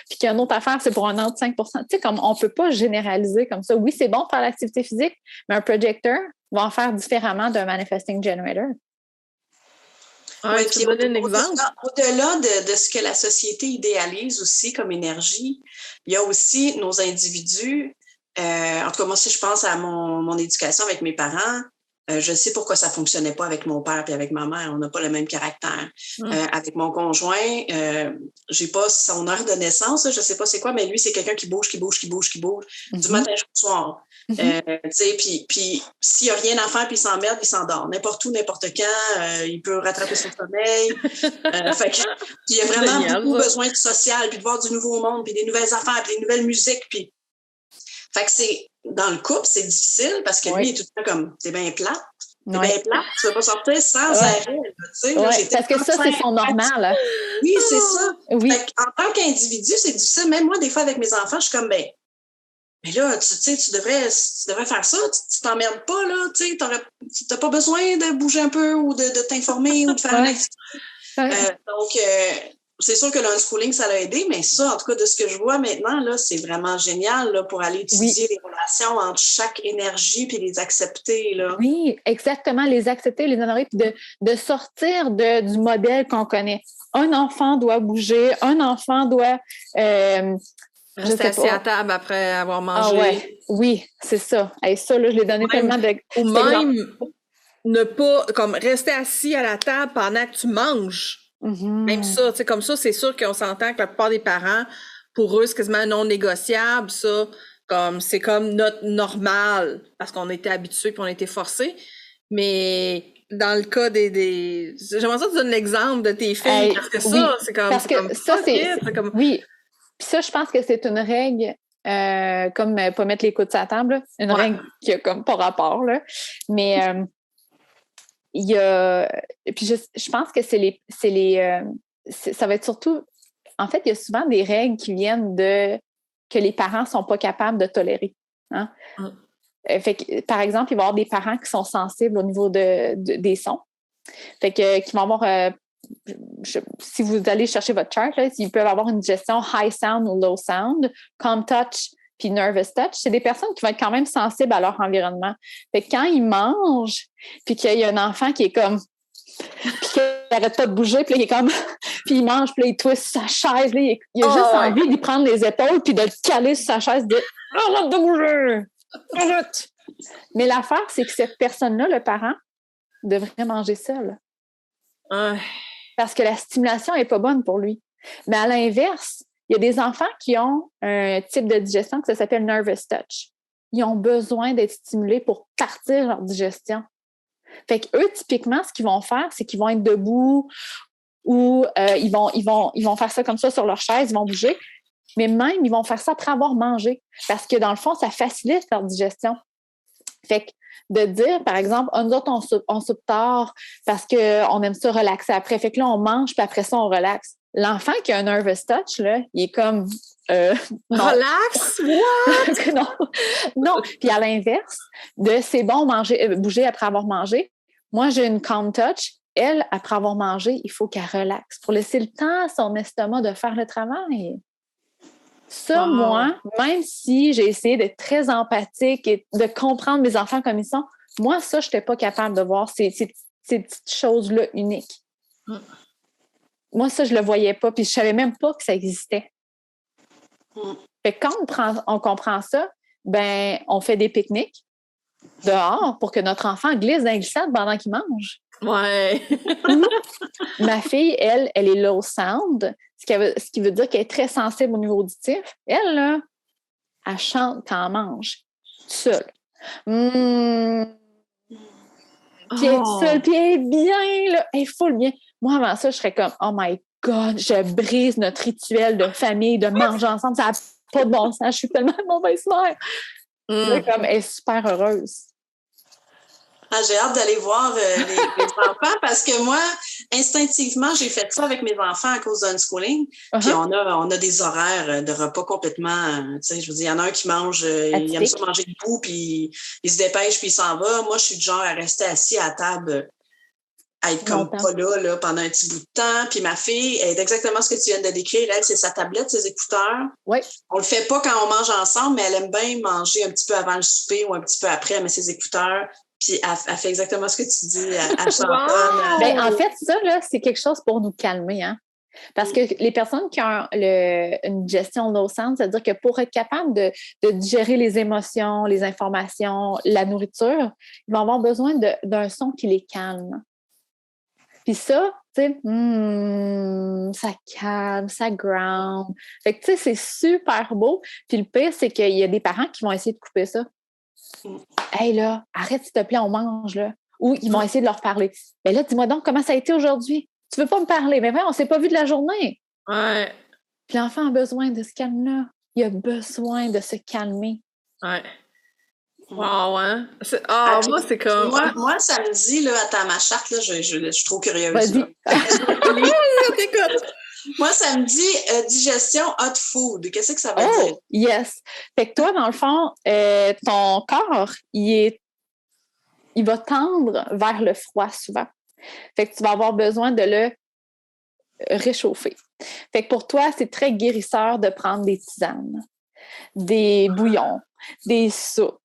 Speaker 4: puis qu'il y a une autre affaire, c'est pour un autre 5 Tu sais, comme on peut pas généraliser comme ça. Oui, c'est bon de faire l'activité physique, mais un projecteur va en faire différemment d'un manifesting generator.
Speaker 2: Oui,
Speaker 3: tu peux donner un exemple?
Speaker 2: Au-delà de ce que la société idéalise aussi comme énergie, il y a aussi nos individus. En tout cas, moi, si je pense à mon éducation avec mes parents, Je sais pourquoi ça fonctionnait pas avec mon père et avec ma mère. On n'a pas le même caractère. Avec mon conjoint, j'ai pas son heure de naissance. Je sais pas c'est quoi, mais lui, c'est quelqu'un qui bouge du matin jusqu'au soir. Tu sais, puis s'il y a rien à faire puis il s'emmerde, il s'endort. N'importe où, n'importe quand, il peut rattraper son sommeil. Fait que, il y a vraiment beaucoup besoin de social, puis de voir du nouveau monde, puis des nouvelles affaires, puis des nouvelles musiques, puis fait que dans le couple, c'est difficile parce que lui, il est tout le temps comme, t'es bien plate. T'es bien plate, tu ne veux pas sortir sans arrêt. Tu sais, là,
Speaker 4: parce que ça, c'est son normal. Hein.
Speaker 2: Oui, c'est ça.
Speaker 4: Oui.
Speaker 2: En tant qu'individu, c'est difficile. Même moi, des fois, avec mes enfants, je suis comme, mais là, tu devrais faire ça. Tu t'emmerdes pas, là. Tu n'as pas besoin de bouger un peu ou de t'informer ou de faire une activité. Donc, c'est sûr que l'unschooling, ça l'a aidé, mais ça, en tout cas, de ce que je vois maintenant, là, c'est vraiment génial là, pour aller étudier les relations entre chaque énergie puis les accepter. Là.
Speaker 4: Oui, exactement, les accepter, les honorer, puis de sortir du modèle qu'on connaît. Un enfant doit bouger, un enfant doit...
Speaker 3: rester assis à table après avoir mangé.
Speaker 4: Ah ouais, oui, c'est ça. Et ça, là, je l'ai donné tellement de...
Speaker 3: Ou même ne pas, comme, rester assis à la table pendant que tu manges. Même ça, tu sais, comme ça, c'est sûr qu'on s'entend que la plupart des parents, pour eux, c'est quasiment non négociable, ça. Comme, c'est comme notre normal, parce qu'on était habitués puis on était forcés. Mais dans le cas j'aimerais ça que tu donnes l'exemple de tes filles, parce que ça, c'est comme...
Speaker 4: Parce que ça, c'est comme... Oui. Puis ça, je pense que c'est une règle, comme pas mettre les coudes sur la table, là, une règle qui a comme pas rapport, là. Mais il y a... Puis je pense que ça va être surtout... En fait, il y a souvent des règles qui viennent que les parents sont pas capables de tolérer. Hein? Fait que, par exemple, il va y avoir des parents qui sont sensibles au niveau des sons. Fait que qui vont avoir... si vous allez chercher votre chart, là, ils peuvent avoir une gestion high sound ou low sound, calm touch puis nervous touch. C'est des personnes qui vont être quand même sensibles à leur environnement. Fait que quand ils mangent, puis qu'il y a un enfant qui est comme... puis qu'il n'arrête pas de bouger, puis là, il est comme... puis il mange, puis là, il twist sa chaise. Là, il a juste envie d'y prendre les épaules puis de le caler sur sa chaise, de « Arrête de bouger! Arrête! » Mais l'affaire, c'est que cette personne-là, le parent, devrait manger seul. Parce que la stimulation n'est pas bonne pour lui. Mais à l'inverse, il y a des enfants qui ont un type de digestion que ça s'appelle nervous touch. Ils ont besoin d'être stimulés pour partir leur digestion. Fait qu'eux, typiquement, ce qu'ils vont faire, c'est qu'ils vont être debout ou ils vont faire ça comme ça sur leur chaise, ils vont bouger. Mais même, ils vont faire ça après avoir mangé. Parce que dans le fond, ça facilite leur digestion. Fait que de dire, par exemple, nous autres, on soupe tard parce qu'on aime ça relaxer après. Fait que là, on mange, puis après ça, on relaxe. L'enfant qui a un nervous touch, là, il est comme...
Speaker 3: Relax? What?
Speaker 4: Non. Puis à l'inverse, c'est bon bouger après avoir mangé. Moi, j'ai une calm touch. Elle, après avoir mangé, il faut qu'elle relaxe pour laisser le temps à son estomac de faire le travail. Ça, moi, même si j'ai essayé d'être très empathique et de comprendre mes enfants comme ils sont, moi, ça, je n'étais pas capable de voir ces petites choses-là uniques. Moi, ça, je le voyais pas, puis je savais même pas que ça existait. Fait que quand on comprend ça, ben, on fait des pique-niques dehors pour que notre enfant glisse dans la glissade pendant qu'il mange.
Speaker 3: Ouais.
Speaker 4: Ma fille, elle est low sound, ce qui veut dire qu'elle est très sensible au niveau auditif. Elle, là, elle chante quand elle mange, seule. Puis elle est seule, puis elle est bien, là, elle est full bien. Moi, avant ça, je serais comme, oh my God, je brise notre rituel de famille, de manger ensemble, ça n'a pas de bon sens, je suis tellement mauvaise mère. Comme, elle est super heureuse.
Speaker 2: J'ai hâte d'aller voir les enfants parce que moi, instinctivement, j'ai fait ça avec mes enfants à cause d'un schooling. Puis on a des horaires de repas complètement, tu sais, je veux dire, il y en a un qui mange, il aime ça manger debout, puis il se dépêche, puis il s'en va. Moi, je suis du genre à rester assis à table, à être comme pas là pendant un petit bout de temps. Puis ma fille, elle est exactement ce que tu viens de décrire. Elle, c'est sa tablette, ses écouteurs.
Speaker 4: Oui.
Speaker 2: On le fait pas quand on mange ensemble, mais elle aime bien manger un petit peu avant le souper ou un petit peu après. Elle met ses écouteurs. Puis elle fait exactement ce que tu dis, elle chantonne.
Speaker 4: Ben, en fait, ça, là, c'est quelque chose pour nous calmer. Hein? Parce que les personnes qui ont une gestion low sound, c'est-à-dire que pour être capable de digérer les émotions, les informations, la nourriture, ils vont avoir besoin d'un son qui les calme. Puis ça, tu sais, ça calme, ça ground. Fait que, tu sais, c'est super beau. Puis le pire, c'est qu'il y a des parents qui vont essayer de couper ça. Hey, là, arrête, s'il te plaît, on mange, là. Ou ils vont essayer de leur parler. Mais là, dis-moi donc, comment ça a été aujourd'hui? Tu veux pas me parler? Mais on s'est pas vu de la journée.
Speaker 3: Ouais.
Speaker 4: Puis l'enfant a besoin de ce calme-là. Il a besoin de se calmer.
Speaker 3: Ouais. Wow, hein? Moi, c'est comme...
Speaker 2: Moi, samedi, là, attends, ma charte, là, je suis trop curieuse.
Speaker 4: Vas-y.
Speaker 2: Moi, samedi, digestion hot food. Qu'est-ce que ça veut dire?
Speaker 4: Yes. Fait que toi, dans le fond, ton corps, il va tendre vers le froid souvent. Fait que tu vas avoir besoin de le réchauffer. Fait que pour toi, c'est très guérisseur de prendre des tisanes, des bouillons, des soupes,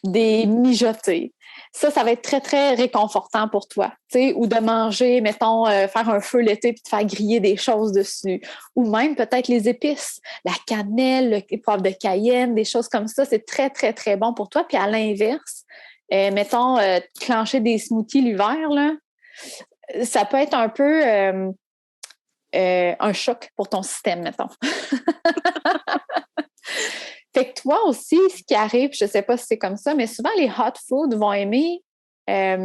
Speaker 4: des mijotés. Ça va être très, très réconfortant pour toi. Ou de manger, mettons, faire un feu l'été puis de faire griller des choses dessus. Ou même peut-être les épices, la cannelle, le poivre de Cayenne, des choses comme ça. C'est très, très, très bon pour toi. Puis à l'inverse, mettons, clencher des smoothies l'hiver, là, ça peut être un peu un choc pour ton système, mettons. Fait que toi aussi, ce qui arrive, je ne sais pas si c'est comme ça, mais souvent les hot foods vont aimer, pas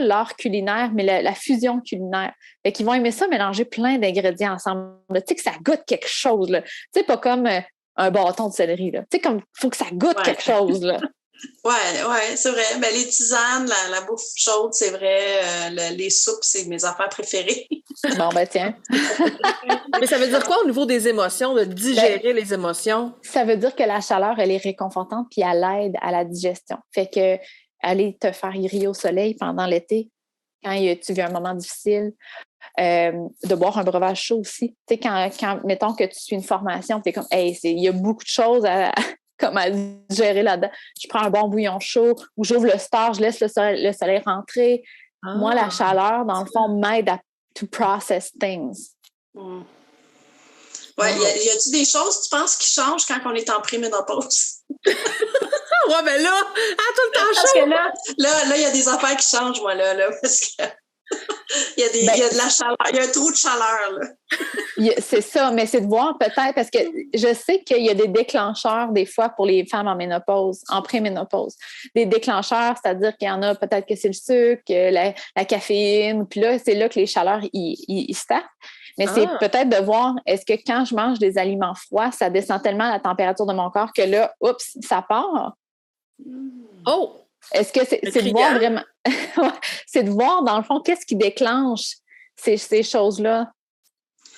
Speaker 4: l'art culinaire, mais la fusion culinaire. Fait qu'ils vont aimer ça, mélanger plein d'ingrédients ensemble. Tu sais, que ça goûte quelque chose, là. Tu sais, pas comme un bâton de céleri, là. Tu sais, comme, il faut que ça goûte quelque chose, là.
Speaker 2: Oui, c'est vrai. Ben, les tisanes, la bouffe chaude, c'est vrai. Les soupes, c'est mes affaires préférées.
Speaker 4: Bon, ben tiens.
Speaker 3: Mais ça veut dire quoi au niveau des émotions, de digérer les émotions?
Speaker 4: Ça veut dire que la chaleur, elle est réconfortante puis elle aide à la digestion. Fait que aller te faire griller au soleil pendant l'été, quand tu vis un moment difficile, de boire un breuvage chaud aussi. Tu sais, quand mettons que tu suis une formation, tu es comme, hey, il y a beaucoup de choses à digérer là-dedans. Je prends un bon bouillon chaud ou j'ouvre le store, je laisse le soleil rentrer. Moi, la chaleur, dans le fond, m'aide à to process things.
Speaker 2: Oui, y a-tu des choses, tu penses, qui changent quand on est en préménopause?
Speaker 3: Ouais, ben là, tout le temps
Speaker 2: chaud!
Speaker 3: Parce
Speaker 2: que là, il y a des affaires qui changent, moi, là, parce que il y a de la chaleur, il y a un trou de chaleur, là.
Speaker 4: C'est ça, mais c'est de voir peut-être, parce que je sais qu'il y a des déclencheurs des fois pour les femmes en ménopause, en préménopause. Des déclencheurs, c'est-à-dire qu'il y en a peut-être que c'est le sucre, la caféine, puis là, c'est là que les chaleurs, ils startent. Mais c'est peut-être de voir, est-ce que quand je mange des aliments froids, ça descend tellement la température de mon corps que là, oups, ça part.
Speaker 3: Oh!
Speaker 4: Est-ce que c'est de voir vraiment... c'est de voir, dans le fond, qu'est-ce qui déclenche ces choses-là.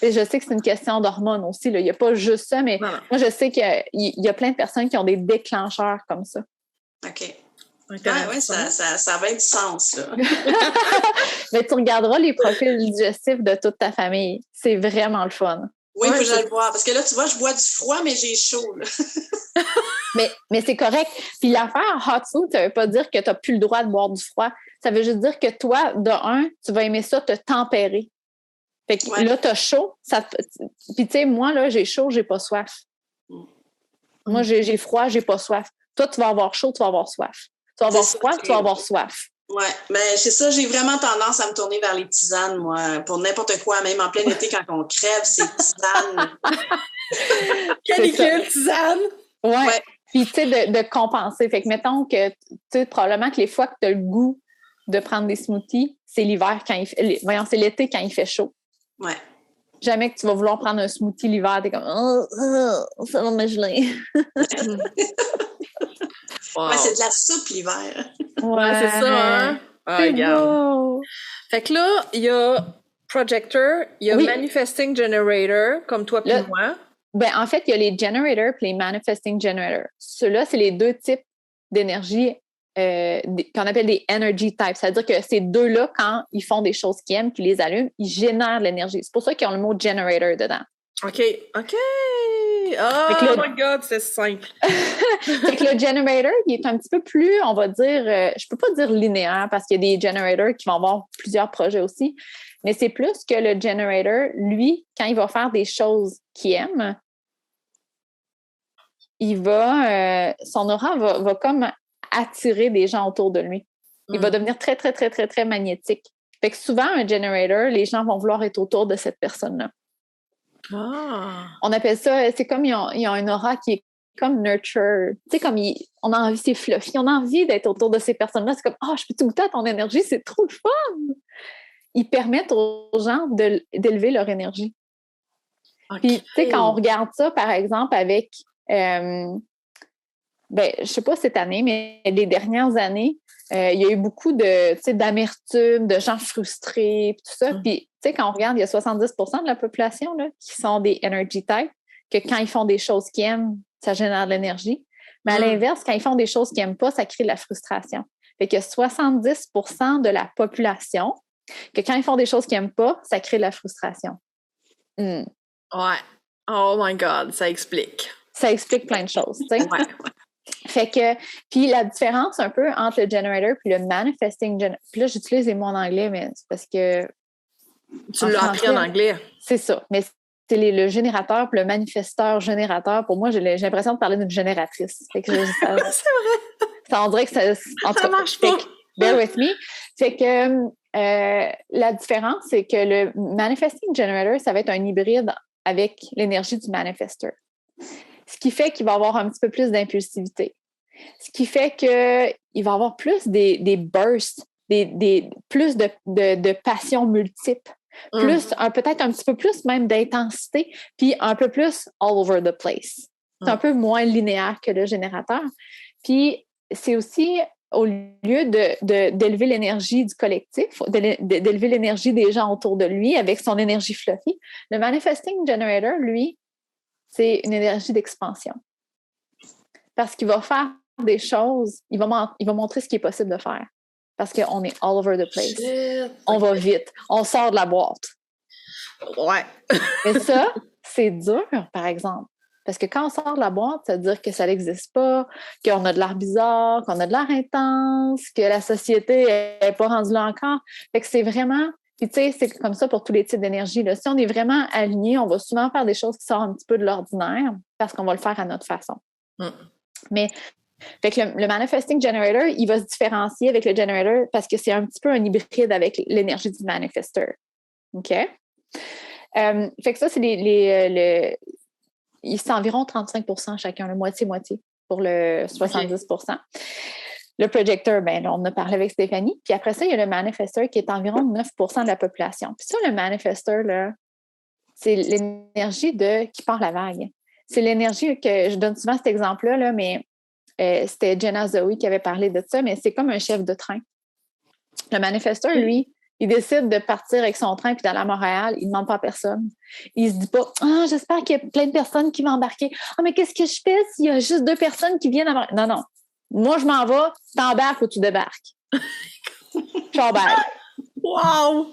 Speaker 4: Et je sais que c'est une question d'hormones aussi. Là. Il n'y a pas juste ça, mais moi, je sais qu'il y a plein de personnes qui ont des déclencheurs comme ça.
Speaker 2: OK. Oui, ça va du sens, là.
Speaker 4: Mais tu regarderas les profils digestifs de toute ta famille. C'est vraiment le fun.
Speaker 2: Oui, il faut que je le vois. Parce que là, tu vois, je bois du froid, mais j'ai chaud, là.
Speaker 4: mais c'est correct. Puis l'affaire hot food, ça ne veut pas dire que tu n'as plus le droit de boire du froid. Ça veut juste dire que toi, de un, tu vas aimer ça te tempérer. Fait que là, tu as chaud. Puis tu sais, moi, là, j'ai chaud, j'ai pas soif. Moi, j'ai froid, j'ai pas soif. Toi, tu vas avoir chaud, tu vas avoir soif. Tu vas avoir froid, tu vas avoir soif.
Speaker 2: Oui, mais c'est ça, j'ai vraiment tendance à me tourner vers les tisanes, moi, pour n'importe quoi, même en plein été, quand on crève, c'est tisane.
Speaker 3: Canicule, tisane!
Speaker 4: Ouais. Puis, tu sais, de compenser. Fait que, mettons que, tu sais, probablement que les fois que tu as le goût de prendre des smoothies, c'est l'hiver quand c'est l'été quand il fait chaud.
Speaker 2: Ouais.
Speaker 4: Jamais que tu vas vouloir prendre un smoothie l'hiver, t'es comme, ça va me geler.
Speaker 2: Wow. Ouais, c'est de la soupe l'hiver.
Speaker 4: Ouais,
Speaker 3: c'est ça, hein?
Speaker 4: Regarde.
Speaker 3: Fait que là, il y a Projector, il y a Manifesting Generator, comme toi puis moi.
Speaker 4: Ben, en fait, il y a les Generators et les Manifesting Generators. Ceux-là, c'est les deux types d'énergie qu'on appelle des Energy Types. C'est-à-dire que ces deux-là, quand ils font des choses qu'ils aiment, qu'ils les allument, ils génèrent de l'énergie. C'est pour ça qu'ils ont le mot Generator dedans.
Speaker 3: OK. Oh my God, c'est simple.
Speaker 4: Fait que le generator, il est un petit peu plus, on va dire, je peux pas dire linéaire parce qu'il y a des generators qui vont avoir plusieurs projets aussi, Mais c'est plus que le generator, lui, quand il va faire des choses qu'il aime, son aura va comme attirer des gens autour de lui. Il va devenir très, très, très, très, très magnétique. Fait que souvent, un generator, les gens vont vouloir être autour de cette personne-là.
Speaker 3: Ah.
Speaker 4: On appelle ça, c'est comme ils ont une aura qui est comme nurture. Tu sais, comme on a envie, c'est fluffy, on a envie d'être autour de ces personnes-là. C'est comme, je peux-tu goûter à ton énergie? C'est trop de fun! Ils permettent aux gens d'élever leur énergie.
Speaker 3: Okay.
Speaker 4: Puis, tu sais, quand on regarde ça, par exemple, avec, je sais pas cette année, mais les dernières années, il y a eu beaucoup d'amertume, de gens frustrés, tout ça. Puis, tu sais, quand on regarde, il y a 70% de la population là, qui sont des energy types, que quand ils font des choses qu'ils aiment, ça génère de l'énergie. Mais à l'inverse, quand ils font des choses qu'ils n'aiment pas, ça crée de la frustration. Fait que 70% de la population, que quand ils font des choses qu'ils n'aiment pas, ça crée de la frustration.
Speaker 3: Ouais. Oh my God, ça explique.
Speaker 4: Ça explique plein de choses, tu sais.
Speaker 3: Ouais.
Speaker 4: Fait que, puis la différence un peu entre le generator puis le manifesting generator, puis là, j'utilise les mots en anglais, mais c'est parce que...
Speaker 3: Tu l'as appris en anglais.
Speaker 4: C'est ça, mais c'est le générateur puis le manifesteur-générateur. Pour moi, j'ai l'impression de parler d'une génératrice. Fait que
Speaker 3: c'est vrai.
Speaker 4: Ça, on dirait que ça
Speaker 3: marche pas.
Speaker 4: Bear with me. Fait que la différence, c'est que le manifesting generator, ça va être un hybride avec l'énergie du manifesteur. Ce qui fait qu'il va avoir un petit peu plus d'impulsivité. Ce qui fait qu'il va avoir plus des bursts, plus de passions multiples, peut-être un petit peu plus même d'intensité, puis un peu plus all over the place. C'est un peu moins linéaire que le générateur. Puis c'est aussi, au lieu d'élever l'énergie du collectif, d'élever l'énergie des gens autour de lui avec son énergie fluffy, le manifesting generator, lui, c'est une énergie d'expansion. Parce qu'il va faire des choses, il va montrer ce qui est possible de faire. Parce qu'on est all over the place.
Speaker 3: Shit.
Speaker 4: On va vite. On sort de la boîte.
Speaker 3: Ouais.
Speaker 4: Mais ça, c'est dur, par exemple. Parce que quand on sort de la boîte, ça veut dire que ça n'existe pas, qu'on a de l'air bizarre, qu'on a de l'air intense, que la société n'est pas rendue là encore. Fait que c'est vraiment... Puis tu sais, c'est comme ça pour tous les types d'énergie. Là. Si on est vraiment aligné, on va souvent faire des choses qui sortent un petit peu de l'ordinaire parce qu'on va le faire à notre façon. Mais fait que le manifesting generator, il va se différencier avec le generator parce que c'est un petit peu un hybride avec l'énergie du manifesteur. OK? Fait que ça, c'est c'est environ 35% chacun, le moitié-moitié pour le 70%. Okay. Le projecteur, là, on en a parlé avec Stéphanie. Puis après ça, il y a le manifesteur qui est environ 9% de la population. Puis ça, le manifesteur, là, c'est l'énergie qui part la vague. C'est l'énergie que je donne souvent cet exemple-là, là, mais c'était Jenna Zoe qui avait parlé de ça, mais c'est comme un chef de train. Le manifesteur, lui, il décide de partir avec son train puis d'aller à Montréal. Il ne demande pas à personne. Il se dit pas « j'espère qu'il y a plein de personnes qui vont embarquer. Mais qu'est-ce que je fais s'il y a juste 2 personnes qui viennent à Montréal? » Non. Moi, je m'en vais. T'embarques ou tu débarques. J'embarque.
Speaker 3: Wow!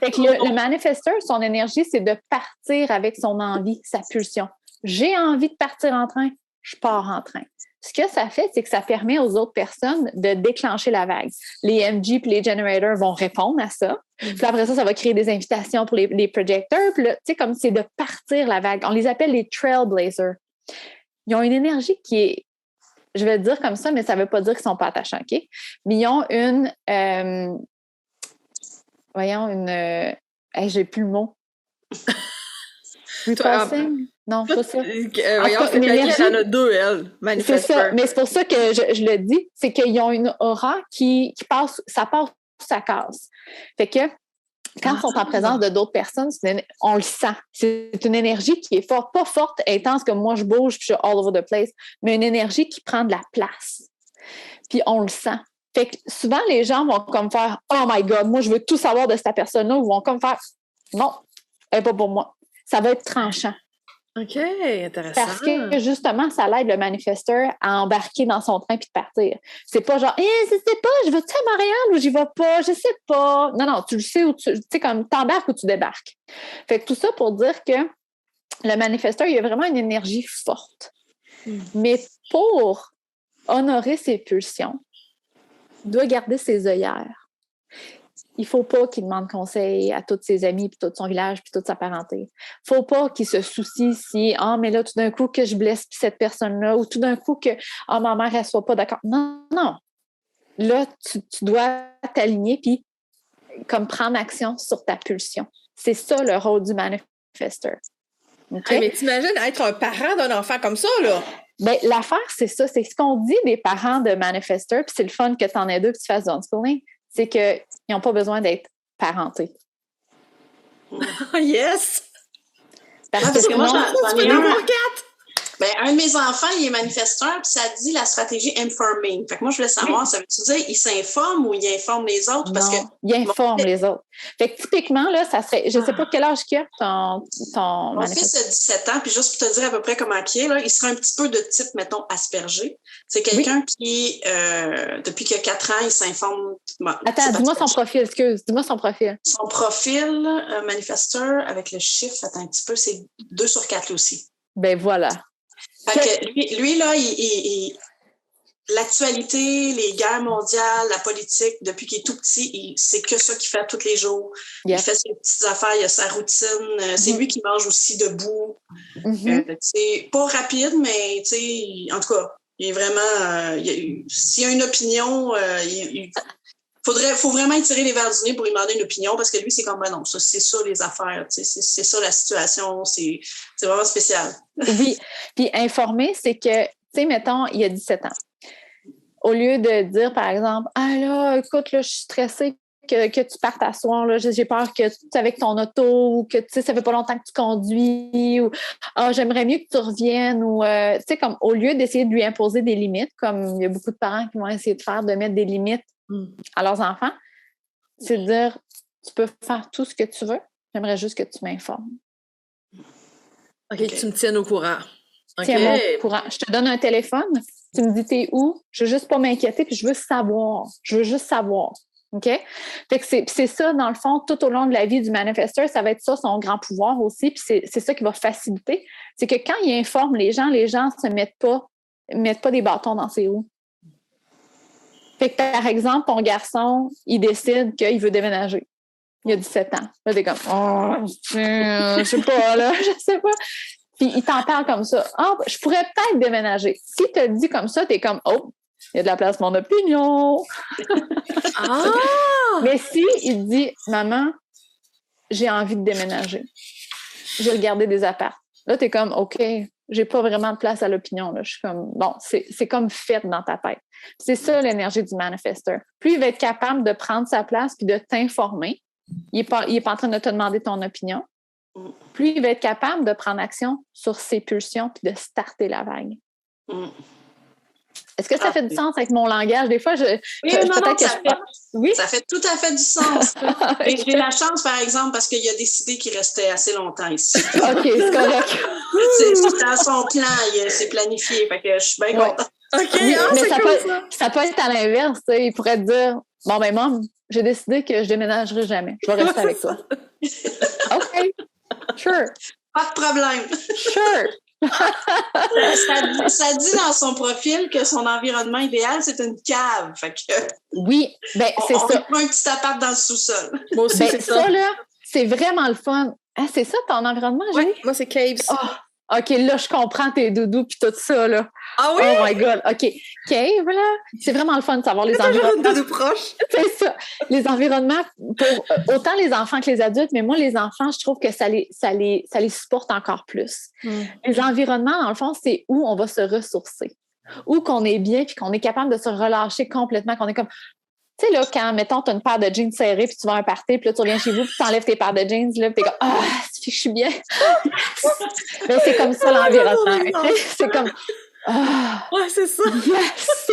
Speaker 4: Fait que le manifesteur, son énergie, c'est de partir avec son envie, sa pulsion. J'ai envie de partir en train, je pars en train. Ce que ça fait, c'est que ça permet aux autres personnes de déclencher la vague. Les MG et les generators vont répondre à ça. Puis après ça va créer des invitations pour les projecteurs. Puis là, tu sais, comme c'est de partir la vague. On les appelle les trailblazers. Ils ont une énergie qui est, je vais le dire comme ça, mais ça ne veut pas dire qu'ils ne sont pas attachants, OK? Mais ils ont une... j'ai plus le mot. Repassing? Non, pas ça.
Speaker 3: Voyons, c'est qu'elle en a 2, elle.
Speaker 4: C'est ça, mais c'est pour ça que je le dis, c'est qu'ils ont une aura qui passe, ça casse. Fait que quand ils sont en présence de d'autres personnes, on le sent. C'est une énergie qui est forte, pas forte, intense, comme moi je bouge puis je suis all over the place, mais une énergie qui prend de la place. Puis on le sent. Fait que souvent, les gens vont comme faire « Oh my God, moi, je veux tout savoir de cette personne-là » ou vont comme faire « Non, elle n'est pas pour moi. » Ça va être tranchant.
Speaker 3: OK, intéressant.
Speaker 4: Parce que, justement, ça l'aide le manifesteur à embarquer dans son train puis de partir. C'est pas genre « je sais pas, je vais-tu à Montréal ou j'y vais pas? Je sais pas. » Non, tu le sais où tu sais, comme t'embarques ou tu débarques. Fait que tout ça pour dire que le manifesteur, il a vraiment une énergie forte. Mais pour honorer ses pulsions, il doit garder ses œillères. il ne faut pas qu'il demande conseil à tous ses amis, puis tout son village, puis toute sa parenté. Il ne faut pas qu'il se soucie si, mais là, tout d'un coup, que je blesse cette personne-là, ou tout d'un coup que, ma mère, elle ne soit pas d'accord. Non, non. Là, tu dois t'aligner, puis comme prendre action sur ta pulsion. C'est ça le rôle du manifesteur. Okay?
Speaker 3: Mais t'imagines être un parent d'un enfant comme ça, là?
Speaker 4: Ben, l'affaire, c'est ça. C'est ce qu'on dit des parents de manifesteurs, puis c'est le fun que tu en aies deux, que tu fasses du homeschooling, c'est qu'ils n'ont pas besoin d'être parentés.
Speaker 3: Yes!
Speaker 2: Parce que moi, j'en ai un de mes enfants, il est manifesteur, puis ça dit la stratégie informing. Fait que moi, je voulais savoir, ça veut-tu dire il s'informe ou il informe les autres? Parce que
Speaker 4: il informe les autres. Fait que typiquement, là, ça serait, je ne sais pas quel âge qu'il a ton
Speaker 2: mon fils a 17 ans, puis juste pour te dire à peu près comment il est, là, il serait un petit peu de type, mettons, Asperger. C'est quelqu'un qui, depuis qu'il a 4 ans, il s'informe. Bon,
Speaker 4: attends, dis-moi son profil, excuse. Dis-moi son profil.
Speaker 2: Son profil, manifesteur, avec le chiffre, attends un petit peu, c'est 2 sur 4 aussi.
Speaker 4: Ben voilà.
Speaker 2: Fait que lui là, l'actualité, les guerres mondiales, la politique, depuis qu'il est tout petit, c'est que ça qu'il fait tous les jours. Yep. Il fait ses petites affaires, il a sa routine. C'est lui qui mange aussi debout. C'est pas rapide, mais en tout cas, il est vraiment... s'il y a une opinion, faut vraiment y tirer les verres du nez pour lui demander une opinion, parce que lui, c'est comme, non, ça, c'est ça les affaires, c'est ça la situation, c'est vraiment spécial.
Speaker 4: Oui, puis informer, c'est que, tu sais, mettons, il y a 17 ans. Au lieu de dire, par exemple, là, écoute, là, je suis stressée que tu partes à soir, là, j'ai peur que tu es avec ton auto, ou que, tu sais, ça fait pas longtemps que tu conduis, ou j'aimerais mieux que tu reviennes, ou, tu sais, comme, au lieu d'essayer de lui imposer des limites, comme il y a beaucoup de parents qui vont essayer de faire, de mettre des limites à leurs enfants, c'est de dire, tu peux faire tout ce que tu veux, j'aimerais juste que tu m'informes.
Speaker 3: OK, que tu me tiennes au courant.
Speaker 4: Tiens-moi au courant. Je te donne un téléphone, tu me dis t'es où, je veux juste pas m'inquiéter, puis je veux savoir. Je veux juste savoir. OK? Fait que c'est ça, dans le fond, tout au long de la vie du manifesteur, ça va être ça, son grand pouvoir aussi, puis c'est ça qui va faciliter. C'est que quand il informe les gens se mettent pas des bâtons dans ses roues. Fait que, par exemple, ton garçon, il décide qu'il veut déménager. Il a 17 ans. Là, t'es comme, je sais pas, là, je sais pas. Puis, il t'en parle comme ça. Je pourrais peut-être déménager. S'il te dit comme ça, t'es comme, il y a de la place pour mon opinion. Mais si il dit, maman, j'ai envie de déménager. J'ai regardé des apparts. Là, t'es comme, OK, j'ai pas vraiment de place à l'opinion. Là. Je suis comme, bon, c'est comme fait dans ta tête. C'est ça l'énergie du manifesteur. Plus il va être capable de prendre sa place puis de t'informer, il est pas en train de te demander ton opinion, plus il va être capable de prendre action sur ses pulsions puis de starter la vague. Est-ce que ça fait du sens avec mon langage? Des fois, ça
Speaker 2: fait tout à fait du sens. J'ai la chance, par exemple, parce qu'il a décidé qu'il restait assez longtemps ici.
Speaker 4: OK, c'est correct.
Speaker 2: C'est dans son plan, c'est planifié, fait que je suis bien contente.
Speaker 3: OK,
Speaker 4: mais ça peut être à l'inverse. Il pourrait te dire, bon, ben, maman, j'ai décidé que je déménagerai jamais. Je vais rester avec toi. OK, sure.
Speaker 2: Pas de problème.
Speaker 4: Sure.
Speaker 2: ça dit dans son profil que son environnement idéal, c'est une cave. Fait que
Speaker 4: oui, ben c'est ça.
Speaker 2: On prend un petit appart dans le sous-sol.
Speaker 3: Moi aussi, c'est ça.
Speaker 4: Là, c'est vraiment le fun. C'est ça ton environnement, Julie?
Speaker 3: Oui, moi, c'est Caves.
Speaker 4: OK, là, je comprends tes doudous puis tout ça, là.
Speaker 3: Ah oui?
Speaker 4: Oh my God. OK. Cave, là, c'est vraiment le fun de savoir les environnements.
Speaker 3: De proches.
Speaker 4: C'est ça. Les environnements, pour autant les enfants que les adultes, mais moi, les enfants, je trouve que ça les supporte encore plus. Les environnements, dans le fond, c'est où on va se ressourcer. Où qu'on est bien puis qu'on est capable de se relâcher complètement, qu'on est comme... Tu sais, là, quand, mettons, tu as une paire de jeans serrés, puis tu vas à un party, puis là, tu reviens chez vous, puis tu enlèves tes paires de jeans, là, puis t'es comme, ça fait que je suis bien. Mais c'est comme ça l'environnement. C'est comme,
Speaker 3: ouais, c'est ça.
Speaker 4: Yes!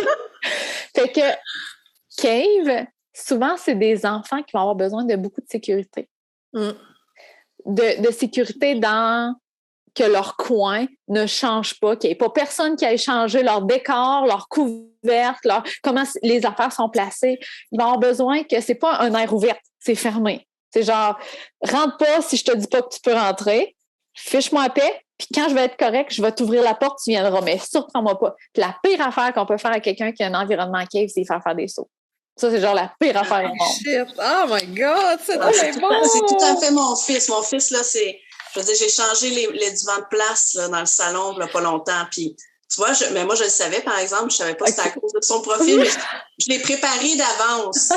Speaker 4: Fait que, Cave, souvent, c'est des enfants qui vont avoir besoin de beaucoup de sécurité. De sécurité dans que leur coin ne change pas, qu'il n'y ait pas personne qui aille changer leur décor, leur couvercle, comment les affaires sont placées. Ils vont avoir besoin que c'est pas un air ouvert, c'est fermé. C'est genre, rentre pas si je te dis pas que tu peux rentrer, fiche-moi la paix, puis quand je vais être correct, je vais t'ouvrir la porte, tu viendras, mais surprends-moi pas. Puis la pire affaire qu'on peut faire à quelqu'un qui a un environnement cave, c'est faire des sauts. Ça, c'est genre la pire affaire au monde.
Speaker 3: Shit! Oh my God! C'est bon!
Speaker 2: C'est tout à fait mon fils. Mon fils, là, je veux dire, j'ai changé les divans de place là, dans le salon, là, pas longtemps, puis tu vois, mais moi, je le savais, par exemple, je savais pas si c'était à cause de son profil, mais je l'ai préparé d'avance,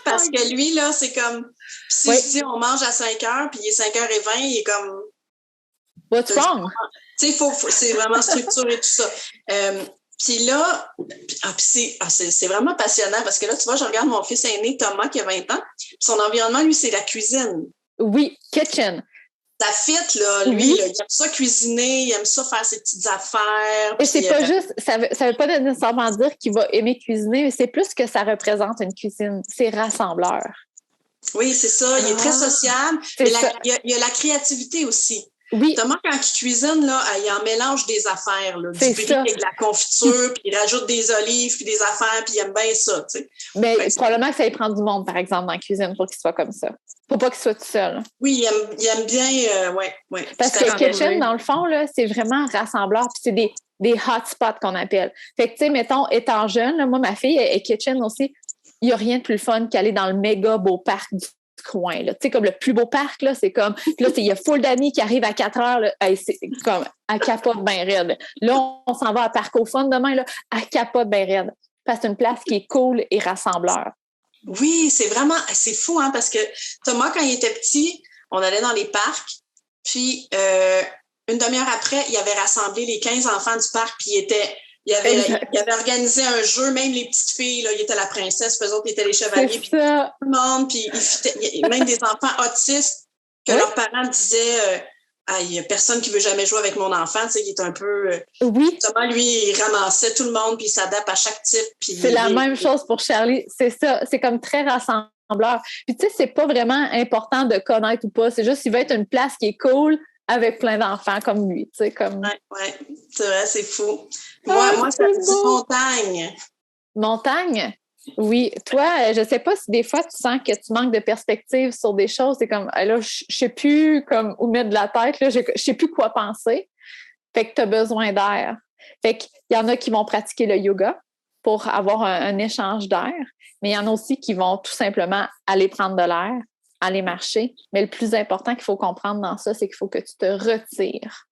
Speaker 2: parce que lui, là, c'est comme, si je dis on mange à 5h, puis il est 5h20, il est comme...
Speaker 4: What's wrong?
Speaker 2: Tu sais, c'est vraiment structuré tout ça. Puis là, c'est vraiment passionnant, parce que là, tu vois, je regarde mon fils aîné, Thomas, qui a 20 ans, puis son environnement, lui, c'est la cuisine.
Speaker 4: Oui, kitchen.
Speaker 2: Ça fit, là, lui, là, il aime ça cuisiner, il aime ça faire ses petites affaires.
Speaker 4: Et c'est pas juste, ça veut pas nécessairement dire qu'il va aimer cuisiner, mais c'est plus que ça représente une cuisine. C'est rassembleur. Oui,
Speaker 2: c'est ça. Il est très sociable. Mais il y a la créativité aussi.
Speaker 4: Oui.
Speaker 2: Thomas, quand il cuisine, là, il en mélange des affaires, là, du brick avec de la confiture, puis il rajoute des olives, puis des affaires, puis il aime bien ça, tu sais.
Speaker 4: Mais probablement que ça y prend du monde, par exemple, dans la cuisine pour qu'il soit comme ça. Faut pas qu'il soit tout seul.
Speaker 2: Oui, il aime bien, ouais.
Speaker 4: Parce que kitchen, dans le fond, là, c'est vraiment rassembleur, puis c'est des hotspots qu'on appelle. Fait que, tu sais, mettons, étant jeune, là, moi, ma fille est kitchen aussi. Il n'y a rien de plus fun qu'aller dans le méga beau parc du coin, là. Tu sais, comme le plus beau parc, là, c'est comme... Puis là, il y a full d'amis qui arrivent à 4 heures, là, c'est comme à capote bien raide. Là, on s'en va à Parc au Fun demain, là, à capote bien raide. Parce que c'est une place qui est cool et rassembleur.
Speaker 2: Oui, c'est fou, hein, parce que Thomas, quand il était petit, on allait dans les parcs, puis une demi-heure après, il avait rassemblé les 15 enfants du parc, puis il avait organisé un jeu, même les petites filles, là, il était la princesse, puis eux autres, ils étaient les chevaliers, puis tout le monde, puis même des enfants autistes que leurs parents disaient il n'y a personne qui veut jamais jouer avec mon enfant, tu sais, il est un peu...
Speaker 4: Oui.
Speaker 2: Thomas, lui, il ramassait tout le monde, puis il s'adapte à chaque type.
Speaker 4: C'est la même chose pour Charlie, c'est ça, c'est comme très rassembleur. Puis tu sais, c'est pas vraiment important de connaître ou pas, c'est juste qu'il veut être une place qui est cool, avec plein d'enfants comme lui, tu sais, comme...
Speaker 2: Ouais, c'est vrai, c'est fou. Moi, ça me dit montagne.
Speaker 4: Montagne? Oui. Toi, je sais pas si des fois, tu sens que tu manques de perspective sur des choses, c'est comme, là, je sais plus comme où mettre de la tête, là, je sais plus quoi penser. Fait que tu as besoin d'air. Fait qu'il y en a qui vont pratiquer le yoga pour avoir un échange d'air, mais il y en a aussi qui vont tout simplement aller prendre de l'air, aller marcher. Mais le plus important qu'il faut comprendre dans ça, c'est qu'il faut que tu te retires.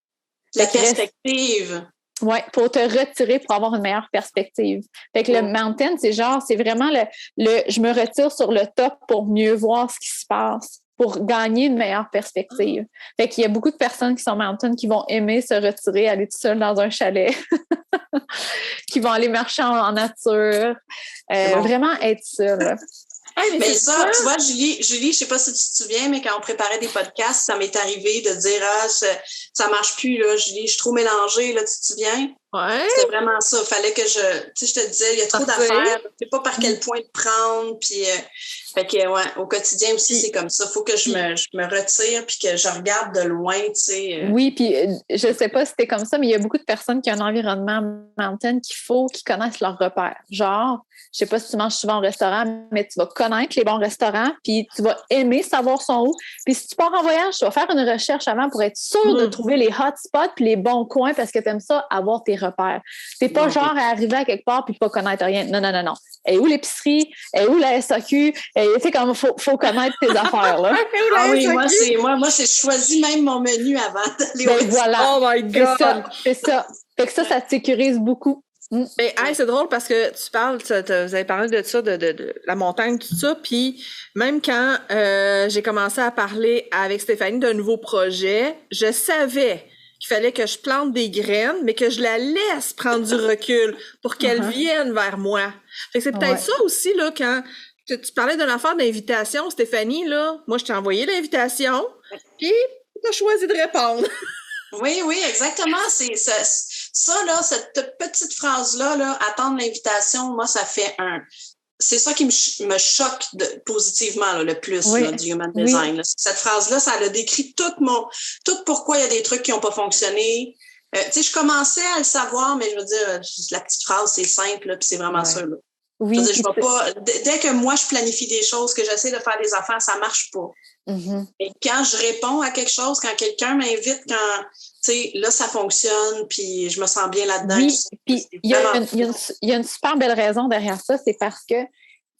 Speaker 2: La perspective.
Speaker 4: Oui, pour te retirer pour avoir une meilleure perspective. Fait que le mountain, c'est vraiment je me retire sur le top pour mieux voir ce qui se passe, pour gagner une meilleure perspective. Fait qu'il y a beaucoup de personnes qui sont mountain qui vont aimer se retirer, aller tout seul dans un chalet, qui vont aller marcher en nature, vraiment être seul.
Speaker 2: Mais ça, tu vois, Julie, je sais pas si tu te souviens, mais quand on préparait des podcasts, ça m'est arrivé de dire ça marche plus, là, Julie, je suis trop mélangée, là, tu te souviens?
Speaker 3: Ouais.
Speaker 2: C'était vraiment ça. Fallait que je te disais, il y a trop d'affaires, je sais pas par quel point te prendre, puis fait que au quotidien aussi, c'est comme ça. Faut que je me retire puis que je regarde de loin, tu sais.
Speaker 4: Oui, puis je sais pas si c'était comme ça, mais il y a beaucoup de personnes qui ont un environnement mountain qu'ils connaissent leurs repères. Genre, je sais pas si tu manges souvent au restaurant, mais tu vas connaître les bons restaurants, puis tu vas aimer savoir son où. Puis si tu pars en voyage, tu vas faire une recherche avant pour être sûr de trouver les hot spots puis les bons coins parce que tu aimes ça, avoir tes repères. C'est pas genre à arriver à quelque part puis pas connaître rien. Non. Et où l'épicerie? Et où la SAQ? Tu sais, comme faut connaître tes affaires, là.
Speaker 2: Oui, moi, c'est choisi même mon menu avant d'aller au restaurant.
Speaker 4: Voilà.
Speaker 3: Oh my God!
Speaker 4: C'est ça. Fait que ça te sécurise beaucoup.
Speaker 3: Mais c'est drôle parce que tu parles, vous avez parlé de ça, de la montagne, tout ça, puis même quand j'ai commencé à parler avec Stéphanie d'un nouveau projet, je savais qu'il fallait que je plante des graines, mais que je la laisse prendre du recul pour qu'elle vienne vers moi. Fait que c'est peut-être ça aussi, là, quand tu parlais d'une affaire d'invitation, Stéphanie, là, moi, je t'ai envoyé l'invitation, puis tu as choisi de répondre.
Speaker 2: Oui, exactement. C'est ça, là, cette petite phrase-là, là, attendre l'invitation, moi, ça fait c'est ça qui me choque positivement là, le plus là, du human design. Là. Cette phrase-là, ça a décrit tout pourquoi il y a des trucs qui n'ont pas fonctionné. Tu sais, je commençais à le savoir, mais je veux dire, la petite phrase, c'est simple, puis c'est vraiment ça. Là.
Speaker 4: Oui.
Speaker 2: Je veux dire, je vais pas, dès que moi, je planifie des choses, que j'essaie de faire des affaires, ça marche pas. Et quand je réponds à quelque chose, quand quelqu'un m'invite, tu sais, là, ça fonctionne, puis je me sens bien là-dedans.
Speaker 4: Oui, puis il y a une super belle raison derrière ça, c'est parce que, tu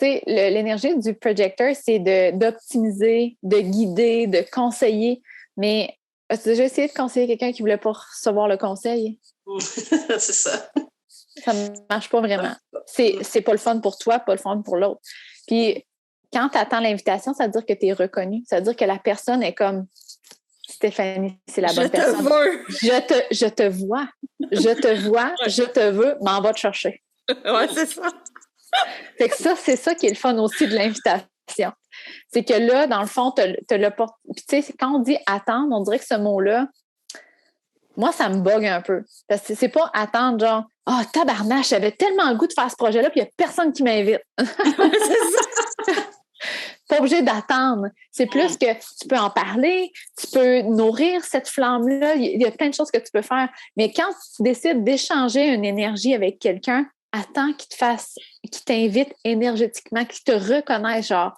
Speaker 4: sais, l'énergie du projecteur, c'est d'optimiser, de guider, de conseiller, mais as-tu déjà essayé de conseiller quelqu'un qui ne voulait pas recevoir le conseil?
Speaker 2: C'est ça.
Speaker 4: Ça ne marche pas vraiment. C'est pas le fun pour toi, pas le fun pour l'autre. Puis, quand tu attends l'invitation, ça veut dire que tu es reconnu. Ça veut dire que la personne est comme Stéphanie, c'est la bonne personne. Je te vois. Je te vois, je te veux, m'en va te chercher.
Speaker 3: Ouais, c'est ça.
Speaker 4: Fait que ça, c'est ça qui est le fun aussi de l'invitation. C'est que là, dans le fond, tu le portes. Puis, tu sais, quand on dit attendre, on dirait que ce mot-là, moi, ça me bug un peu. Parce que c'est pas attendre, genre, ah, tabarnache, j'avais tellement le goût de faire ce projet-là, puis il n'y a personne qui m'invite. C'est ça. Pas obligé d'attendre. C'est plus que tu peux en parler, tu peux nourrir cette flamme-là. Il y a plein de choses que tu peux faire. Mais quand tu décides d'échanger une énergie avec quelqu'un, attends qu'il t'invite énergétiquement, qu'il te reconnaisse, genre.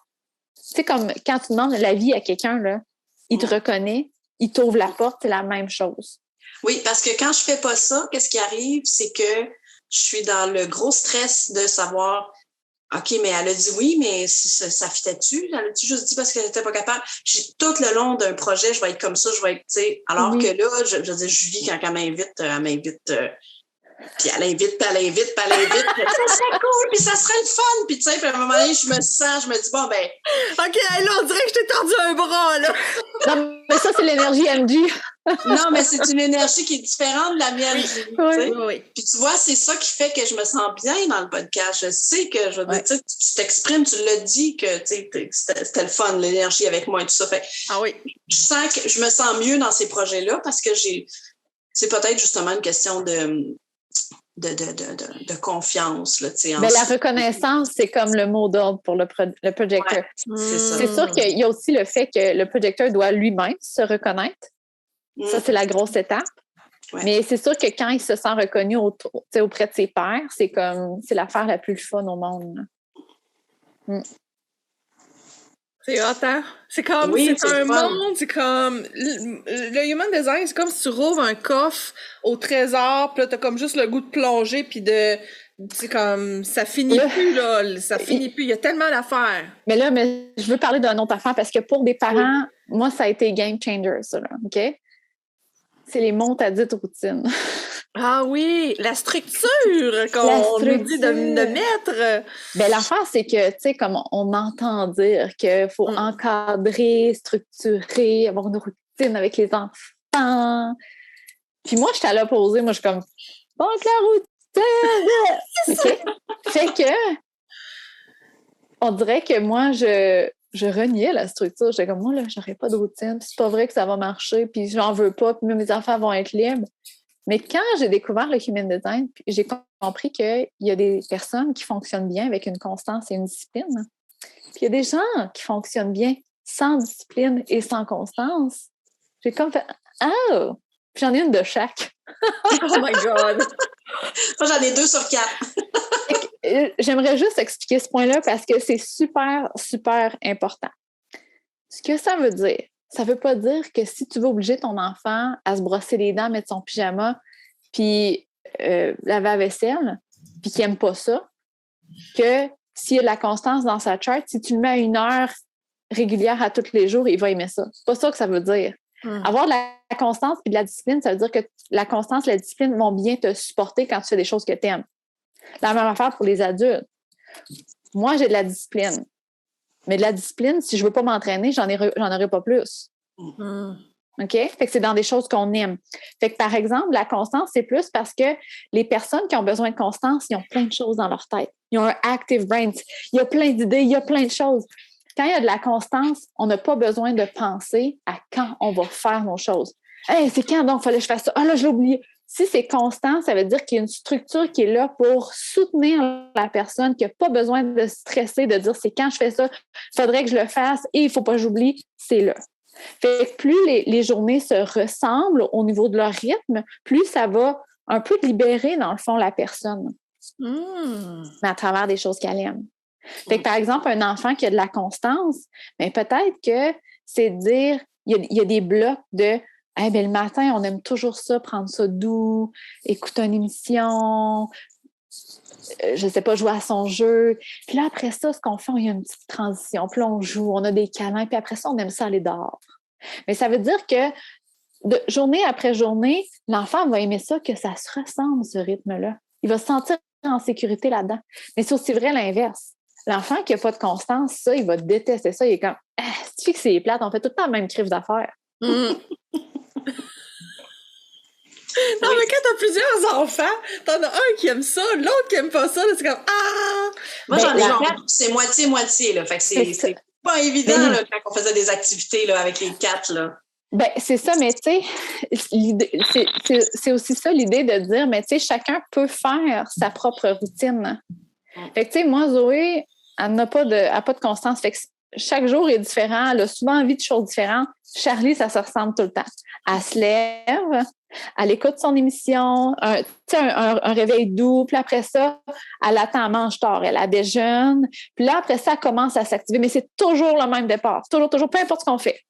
Speaker 4: Tu sais, comme quand tu demandes la vie à quelqu'un, là, il te reconnaît, il t'ouvre la porte, c'est la même chose.
Speaker 2: Oui, parce que quand je fais pas ça, qu'est-ce qui arrive? C'est que je suis dans le gros stress de savoir, OK, mais elle a dit oui, mais ça fitait-tu? Elle a-tu juste dit parce qu'elle n'était pas capable? Tout le long d'un projet, je vais être comme ça, je vais être, tu sais, alors que là, je veux dire, Julie, quand elle m'invite, puis elle invite, puis elle invite, puis elle invite. Ça serait cool, puis ça serait le fun. Puis tu sais, à un moment donné, je me dis, bon, ben...
Speaker 3: OK, là, on dirait que je t'ai tendu un bras, là.
Speaker 4: Non, mais ça, c'est l'énergie MG.
Speaker 2: Non, mais c'est une énergie qui est différente de la mienne, Julie.
Speaker 3: Oui.
Speaker 2: Puis tu vois, c'est ça qui fait que je me sens bien dans le podcast. Je sais que, je veux dire, tu t'exprimes, tu l'as dit que c'était le fun, l'énergie avec moi et tout ça. Fait,
Speaker 3: oui.
Speaker 2: Je sens que je me sens mieux dans ces projets-là parce que c'est peut-être justement une question de confiance. Là,
Speaker 4: mais la reconnaissance, c'est comme le mot d'ordre pour le projecteur.
Speaker 2: Ouais, c'est ça.
Speaker 4: C'est sûr qu'il y a aussi le fait que le projecteur doit lui-même se reconnaître. Ça, c'est la grosse étape. Ouais. Mais c'est sûr que quand il se sent reconnu auprès de ses pairs, c'est l'affaire la plus fun au monde.
Speaker 3: C'est hot, hein? C'est comme, c'est un monde, c'est comme, le human design, c'est comme si tu rouvres un coffre au trésor, puis là, t'as comme juste le goût de plonger, puis c'est comme, ça finit plus, là, ça finit plus, il y a tellement d'affaires.
Speaker 4: Mais là, je veux parler d'une autre affaire, parce que pour des parents, moi, ça a été game changer, ça, là, OK? C'est les montadites routines.
Speaker 3: Ah oui, la structure qu'on nous dit de mettre.
Speaker 4: Ben, l'affaire, c'est que, tu sais, comme on entend dire qu'il faut encadrer, structurer, avoir une routine avec les enfants. Puis moi, j'étais à l'opposé. Moi, je suis comme, donc la routine! Okay? Fait que, on dirait que moi, je reniais la structure. J'étais comme, moi, là, j'aurais pas de routine. Puis c'est pas vrai que ça va marcher. Puis j'en veux pas. Puis mes enfants vont être libres. Mais quand j'ai découvert le Human Design, j'ai compris qu'il y a des personnes qui fonctionnent bien avec une constance et une discipline. Puis il y a des gens qui fonctionnent bien sans discipline et sans constance. J'ai comme fait « Oh! » Puis j'en ai une de chaque.
Speaker 3: Oh my God!
Speaker 2: Moi, j'en ai 2 sur 4.
Speaker 4: J'aimerais juste expliquer ce point-là parce que c'est super, super important. Ce que ça veut dire, ça ne veut pas dire que si tu veux obliger ton enfant à se brosser les dents, mettre son pyjama, puis laver la vaisselle, puis qu'il n'aime pas ça, que s'il y a de la constance dans sa charte, si tu le mets à 1 heure régulière à tous les jours, il va aimer ça. C'est pas ça que ça veut dire. Avoir de la constance et de la discipline, ça veut dire que la constance et la discipline vont bien te supporter quand tu fais des choses que tu aimes. La même affaire pour les adultes. Moi, j'ai de la discipline. Mais de la discipline, si je ne veux pas m'entraîner, j'en aurai pas plus. OK? Fait que c'est dans des choses qu'on aime. Fait que, par exemple, la constance, c'est plus parce que les personnes qui ont besoin de constance, ils ont plein de choses dans leur tête. Ils ont un active brain. Il y a plein d'idées, il y a plein de choses. Quand il y a de la constance, on n'a pas besoin de penser à quand on va faire nos choses. Hey, c'est quand donc il fallait que je fasse ça? Ah là, je l'ai oublié. Si c'est constant, ça veut dire qu'il y a une structure qui est là pour soutenir la personne, qui n'a pas besoin de stresser, de dire c'est quand je fais ça, il faudrait que je le fasse et il ne faut pas que j'oublie, c'est là. Fait que plus les journées se ressemblent au niveau de leur rythme, plus ça va un peu libérer, dans le fond, la personne. mais à travers des choses qu'elle aime. Fait que, par exemple, un enfant qui a de la constance, mais peut-être que c'est de dire, il y a des blocs de hey, ben, le matin, on aime toujours ça, prendre ça doux, écouter une émission, je sais pas, jouer à son jeu. Puis là, après ça, ce qu'on fait, il y a une petite transition. Puis là, on joue, on a des câlins, puis après ça, on aime ça aller dehors. Mais ça veut dire que de journée après journée, l'enfant va aimer ça, que ça se ressemble, ce rythme-là. Il va se sentir en sécurité là-dedans. Mais c'est aussi vrai l'inverse. L'enfant qui n'a pas de constance, ça, il va détester ça. Il est comme, c'est que c'est plate, on fait tout le temps la même crif d'affaires.
Speaker 3: Non, mais quand t'as plusieurs enfants, t'en as un qui aime ça, l'autre qui aime pas ça, là, c'est comme
Speaker 2: Moi, j'en ai genre, c'est moitié-moitié, là. Fait que c'est pas évident, là, quand on faisait des activités, là, avec les 4, là.
Speaker 4: Ben, c'est ça, mais tu sais, c'est aussi ça l'idée de dire, mais tu sais, chacun peut faire sa propre routine. Fait que tu sais, moi, Zoé, elle n'a pas de constance. Fait que chaque jour est différent, elle a souvent envie de choses différentes. Charlie, ça se ressemble tout le temps. Elle se lève, elle écoute son émission, un réveil doux, puis après ça, elle attend, mange tard, elle déjeune, puis là, après ça, elle commence à s'activer, mais c'est toujours le même départ, toujours, peu importe ce qu'on fait.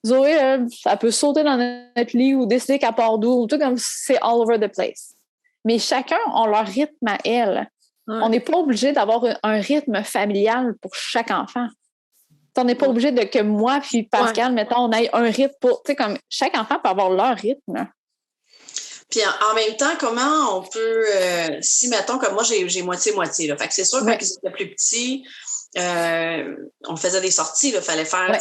Speaker 4: Zoé, elle peut sauter dans notre lit ou décider qu'elle part d'où, tout comme c'est all over the place. Mais chacun a leur rythme à elle. Ouais. On n'est pas obligé d'avoir un rythme familial pour chaque enfant. On n'est pas obligé de que moi puis Pascal, mettons, on ait un rythme pour... Tu sais, comme chaque enfant peut avoir leur rythme.
Speaker 2: Puis en même temps, comment on peut... si, mettons, comme moi, j'ai moitié-moitié. Là. Fait que c'est sûr que quand ils étaient plus petits, on faisait des sorties. Il fallait faire...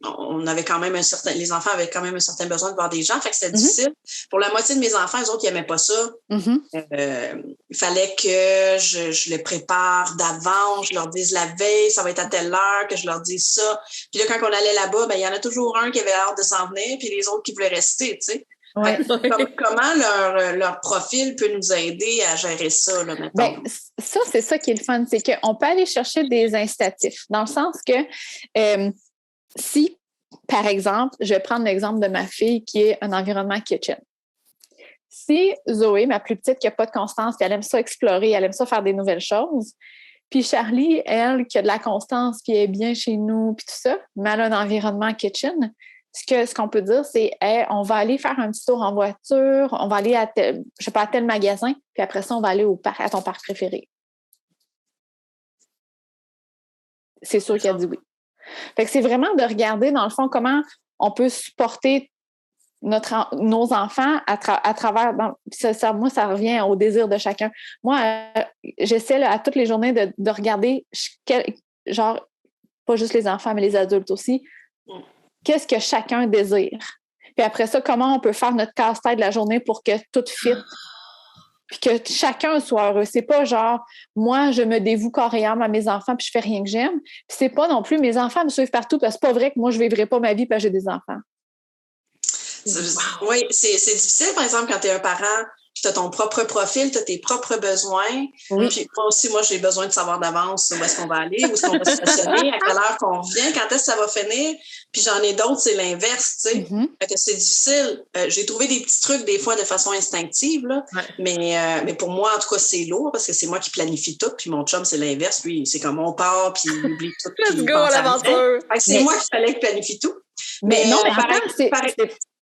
Speaker 2: On avait quand même les enfants avaient quand même un certain besoin de voir des gens, fait que c'était difficile. Pour la moitié de mes enfants, les autres, ils n'aimaient pas ça. Il fallait que je les prépare d'avance, je leur dise la veille, ça va être à telle heure, que je leur dise ça. Puis là, quand on allait là-bas, il y en a toujours un qui avait hâte de s'en venir, puis les autres qui voulaient rester, tu sais. Ouais. Comment leur profil peut nous aider à gérer ça, là, maintenant?
Speaker 4: Ben, ça, c'est ça qui est le fun, c'est qu'on peut aller chercher des incitatifs, dans le sens que si, par exemple, je vais prendre l'exemple de ma fille qui est un environnement kitchen. Si Zoé, ma plus petite, qui n'a pas de constance, puis elle aime ça explorer, elle aime ça faire des nouvelles choses, puis Charlie, elle, qui a de la constance, puis elle est bien chez nous, puis tout ça, mais elle a un environnement kitchen, ce qu'on peut dire, c'est on va aller faire un petit tour en voiture, on va aller à tel magasin, puis après ça, on va aller à ton parc préféré. C'est sûr qu'elle dit oui. Fait que c'est vraiment de regarder, dans le fond, comment on peut supporter nos enfants à travers... moi, ça revient au désir de chacun. Moi, j'essaie à toutes les journées de regarder, genre, pas juste les enfants, mais les adultes aussi, qu'est-ce que chacun désire. Puis après ça, comment on peut faire notre casse-tête de la journée pour que tout fit, puis que chacun soit heureux. C'est pas genre, moi, je me dévoue corps et âme à mes enfants puis je fais rien que j'aime. Puis c'est pas non plus, mes enfants me suivent partout parce que c'est pas vrai que moi, je vivrai pas ma vie parce que j'ai des enfants.
Speaker 2: Oui, c'est difficile, par exemple, quand tu es un parent, tu as ton propre profil, tu as tes propres besoins. Oui. Puis moi, j'ai besoin de savoir d'avance où est-ce qu'on va aller, où est-ce qu'on va se stationner, à quelle heure qu'on revient, quand est-ce que ça va finir. Puis j'en ai d'autres, c'est l'inverse, tu sais. Fait que c'est difficile. J'ai trouvé des petits trucs, des fois, de façon instinctive, là. Mais pour moi, en tout cas, c'est lourd parce que c'est moi qui planifie tout. Puis mon chum, c'est l'inverse. Lui, c'est comme on part, puis il oublie tout.
Speaker 3: Let's go, l'aventure!
Speaker 2: C'est moi qui fallait que planifie tout.
Speaker 4: Mais non, mais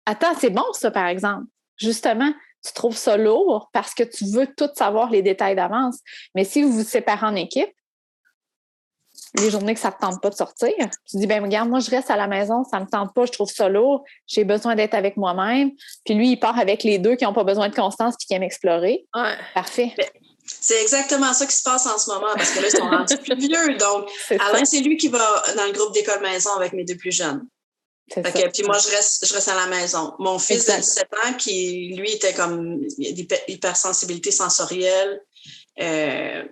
Speaker 4: attends, c'est bon, ça, par exemple. Justement, tu trouves ça lourd parce que tu veux tout savoir les détails d'avance. Mais si vous vous séparez en équipe, les journées que ça ne te tente pas de sortir, tu dis, ben regarde, moi, je reste à la maison, ça ne me tente pas, je trouve ça lourd, j'ai besoin d'être avec moi-même. Puis lui, il part avec les deux qui n'ont pas besoin de constance puis qui aiment explorer. Ouais. Parfait.
Speaker 2: C'est exactement ça qui se passe en ce moment parce que là, ils sont rendus plus vieux. Donc, Alain, c'est lui qui va dans le groupe d'école maison avec mes deux plus jeunes. Puis moi, je reste à la maison. Mon fils de 17 ans, qui, lui, était comme hypersensibilité sensorielle.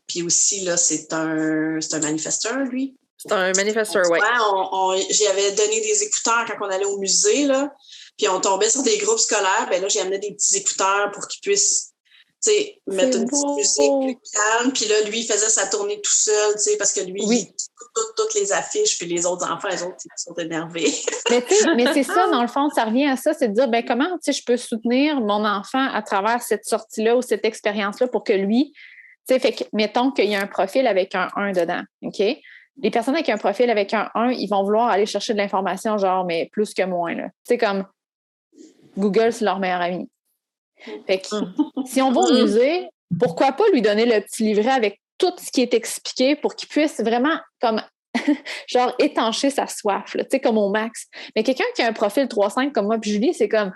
Speaker 2: Puis aussi, là, c'est un manifesteur, lui.
Speaker 3: C'est un manifesteur, oui.
Speaker 2: J'avais donné des écouteurs quand on allait au musée, là. Puis on tombait sur des groupes scolaires. Ben là, j'ai amené des petits écouteurs pour qu'ils puissent, tu sais, mettre une petite musique plus calme. Puis là, lui, il faisait sa tournée tout seul, tu sais, parce que lui, il toutes les affiches, puis les autres enfants, les autres, ils sont énervés.
Speaker 4: mais c'est ça, dans le fond, ça revient à ça, c'est de dire, ben comment, tu sais, je peux soutenir mon enfant à travers cette sortie-là ou cette expérience-là pour que lui Tu sais, fait que, mettons qu'il y a un profil avec un 1 dedans, OK? Les personnes avec un profil avec un 1, ils vont vouloir aller chercher de l'information, genre, mais plus que moins, là. Tu sais, comme Google, c'est leur meilleur ami. Fait que, si on va au musée, pourquoi pas lui donner le petit livret avec tout ce qui est expliqué pour qu'il puisse vraiment, comme, genre, étancher sa soif, là, tu sais, comme au max. Mais quelqu'un qui a un profil 3-5 comme moi puis Julie, c'est comme,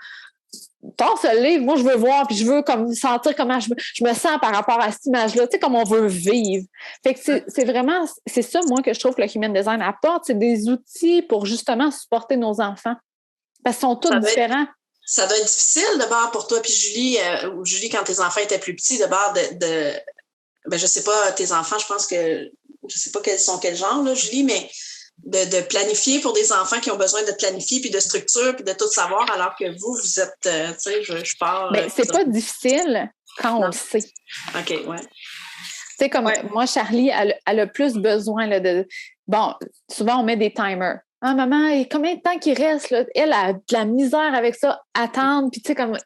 Speaker 4: passe le livre, moi je veux voir, puis je veux comme sentir comment je me sens par rapport à cette image-là, tu sais, comme on veut vivre. Fait que c'est vraiment, c'est ça, moi, que je trouve que le Human Design apporte, c'est des outils pour justement supporter nos enfants. Parce qu'ils sont tous différents.
Speaker 2: Ça doit être difficile d'abord pour toi puis Julie, ou Julie, quand tes enfants étaient plus petits, d'abord ben je sais pas, tes enfants, je pense que, je sais pas quel genre, là, Julie, mais de planifier pour des enfants qui ont besoin de planifier, puis de structure, puis de tout savoir, alors que vous êtes, tu sais, je pars...
Speaker 4: Bien, c'est pas difficile quand on le sait.
Speaker 2: OK, ouais.
Speaker 4: Tu sais, comme moi, Charlie, elle a plus besoin là, de... Bon, souvent, on met des timers. Ah, maman, combien de temps qu'il reste? Là? Elle a de la misère avec ça, attendre, puis tu sais, comme...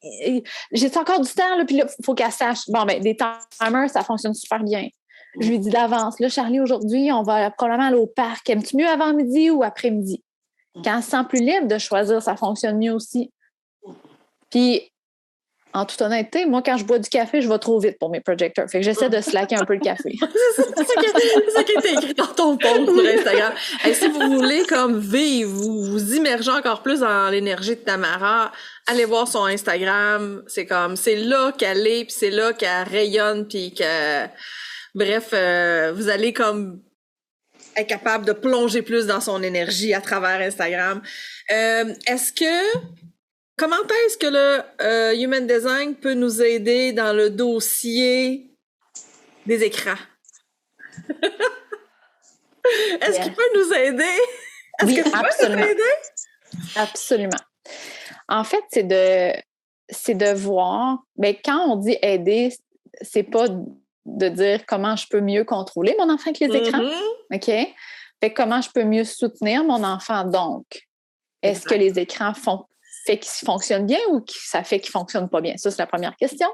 Speaker 4: J'ai encore du temps, là, puis là, il faut qu'elle sache. Bon, ben des timers, ça fonctionne super bien. Je lui dis d'avance, là, Charlie, aujourd'hui, on va probablement aller au parc. Aimes-tu mieux avant midi ou après-midi? Quand elle se sent plus libre de choisir, ça fonctionne mieux aussi. Puis, en toute honnêteté, moi, quand je bois du café, je vais trop vite pour mes projecteurs. Fait que j'essaie de slacker un peu le café.
Speaker 3: C'est ça qui est écrit dans ton post sur Instagram. Et si vous voulez comme vivre, vous immerger encore plus dans l'énergie de Tamara, allez voir son Instagram. C'est là qu'elle est, puis c'est là qu'elle rayonne, puis que... Bref, vous allez comme être capable de plonger plus dans son énergie à travers Instagram. Comment est-ce que le Human Design peut nous aider dans le dossier des écrans? Est-ce qu'il peut nous aider?
Speaker 4: Oui, absolument. Absolument. En fait, c'est de voir, bien, quand on dit aider, c'est pas de dire comment je peux mieux contrôler mon enfant avec les écrans. OK? Fait que comment je peux mieux soutenir mon enfant, donc? Est-ce que les écrans fait qu'ils fonctionnent bien ou que ça fait qu'ils ne fonctionnent pas bien? Ça, c'est la première question.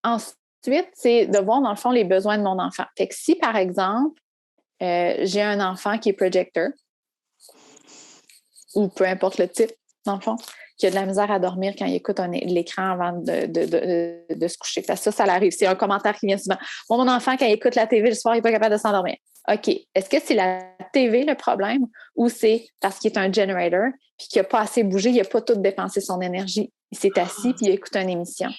Speaker 4: Ensuite, c'est de voir, dans le fond, les besoins de mon enfant. Fait que si, par exemple, j'ai un enfant qui est projecteur, ou peu importe le type, dans le fond, qui a de la misère à dormir quand il écoute l'écran avant de se coucher. Parce que ça l'arrive. C'est un commentaire qui vient souvent. Moi, mon enfant, quand il écoute la TV le soir, il n'est pas capable de s'endormir. OK. Est-ce que c'est la TV le problème ou c'est parce qu'il est un generator puis qu'il n'a pas assez bougé, il n'a pas tout dépensé son énergie? Il s'est assis puis il écoute une émission.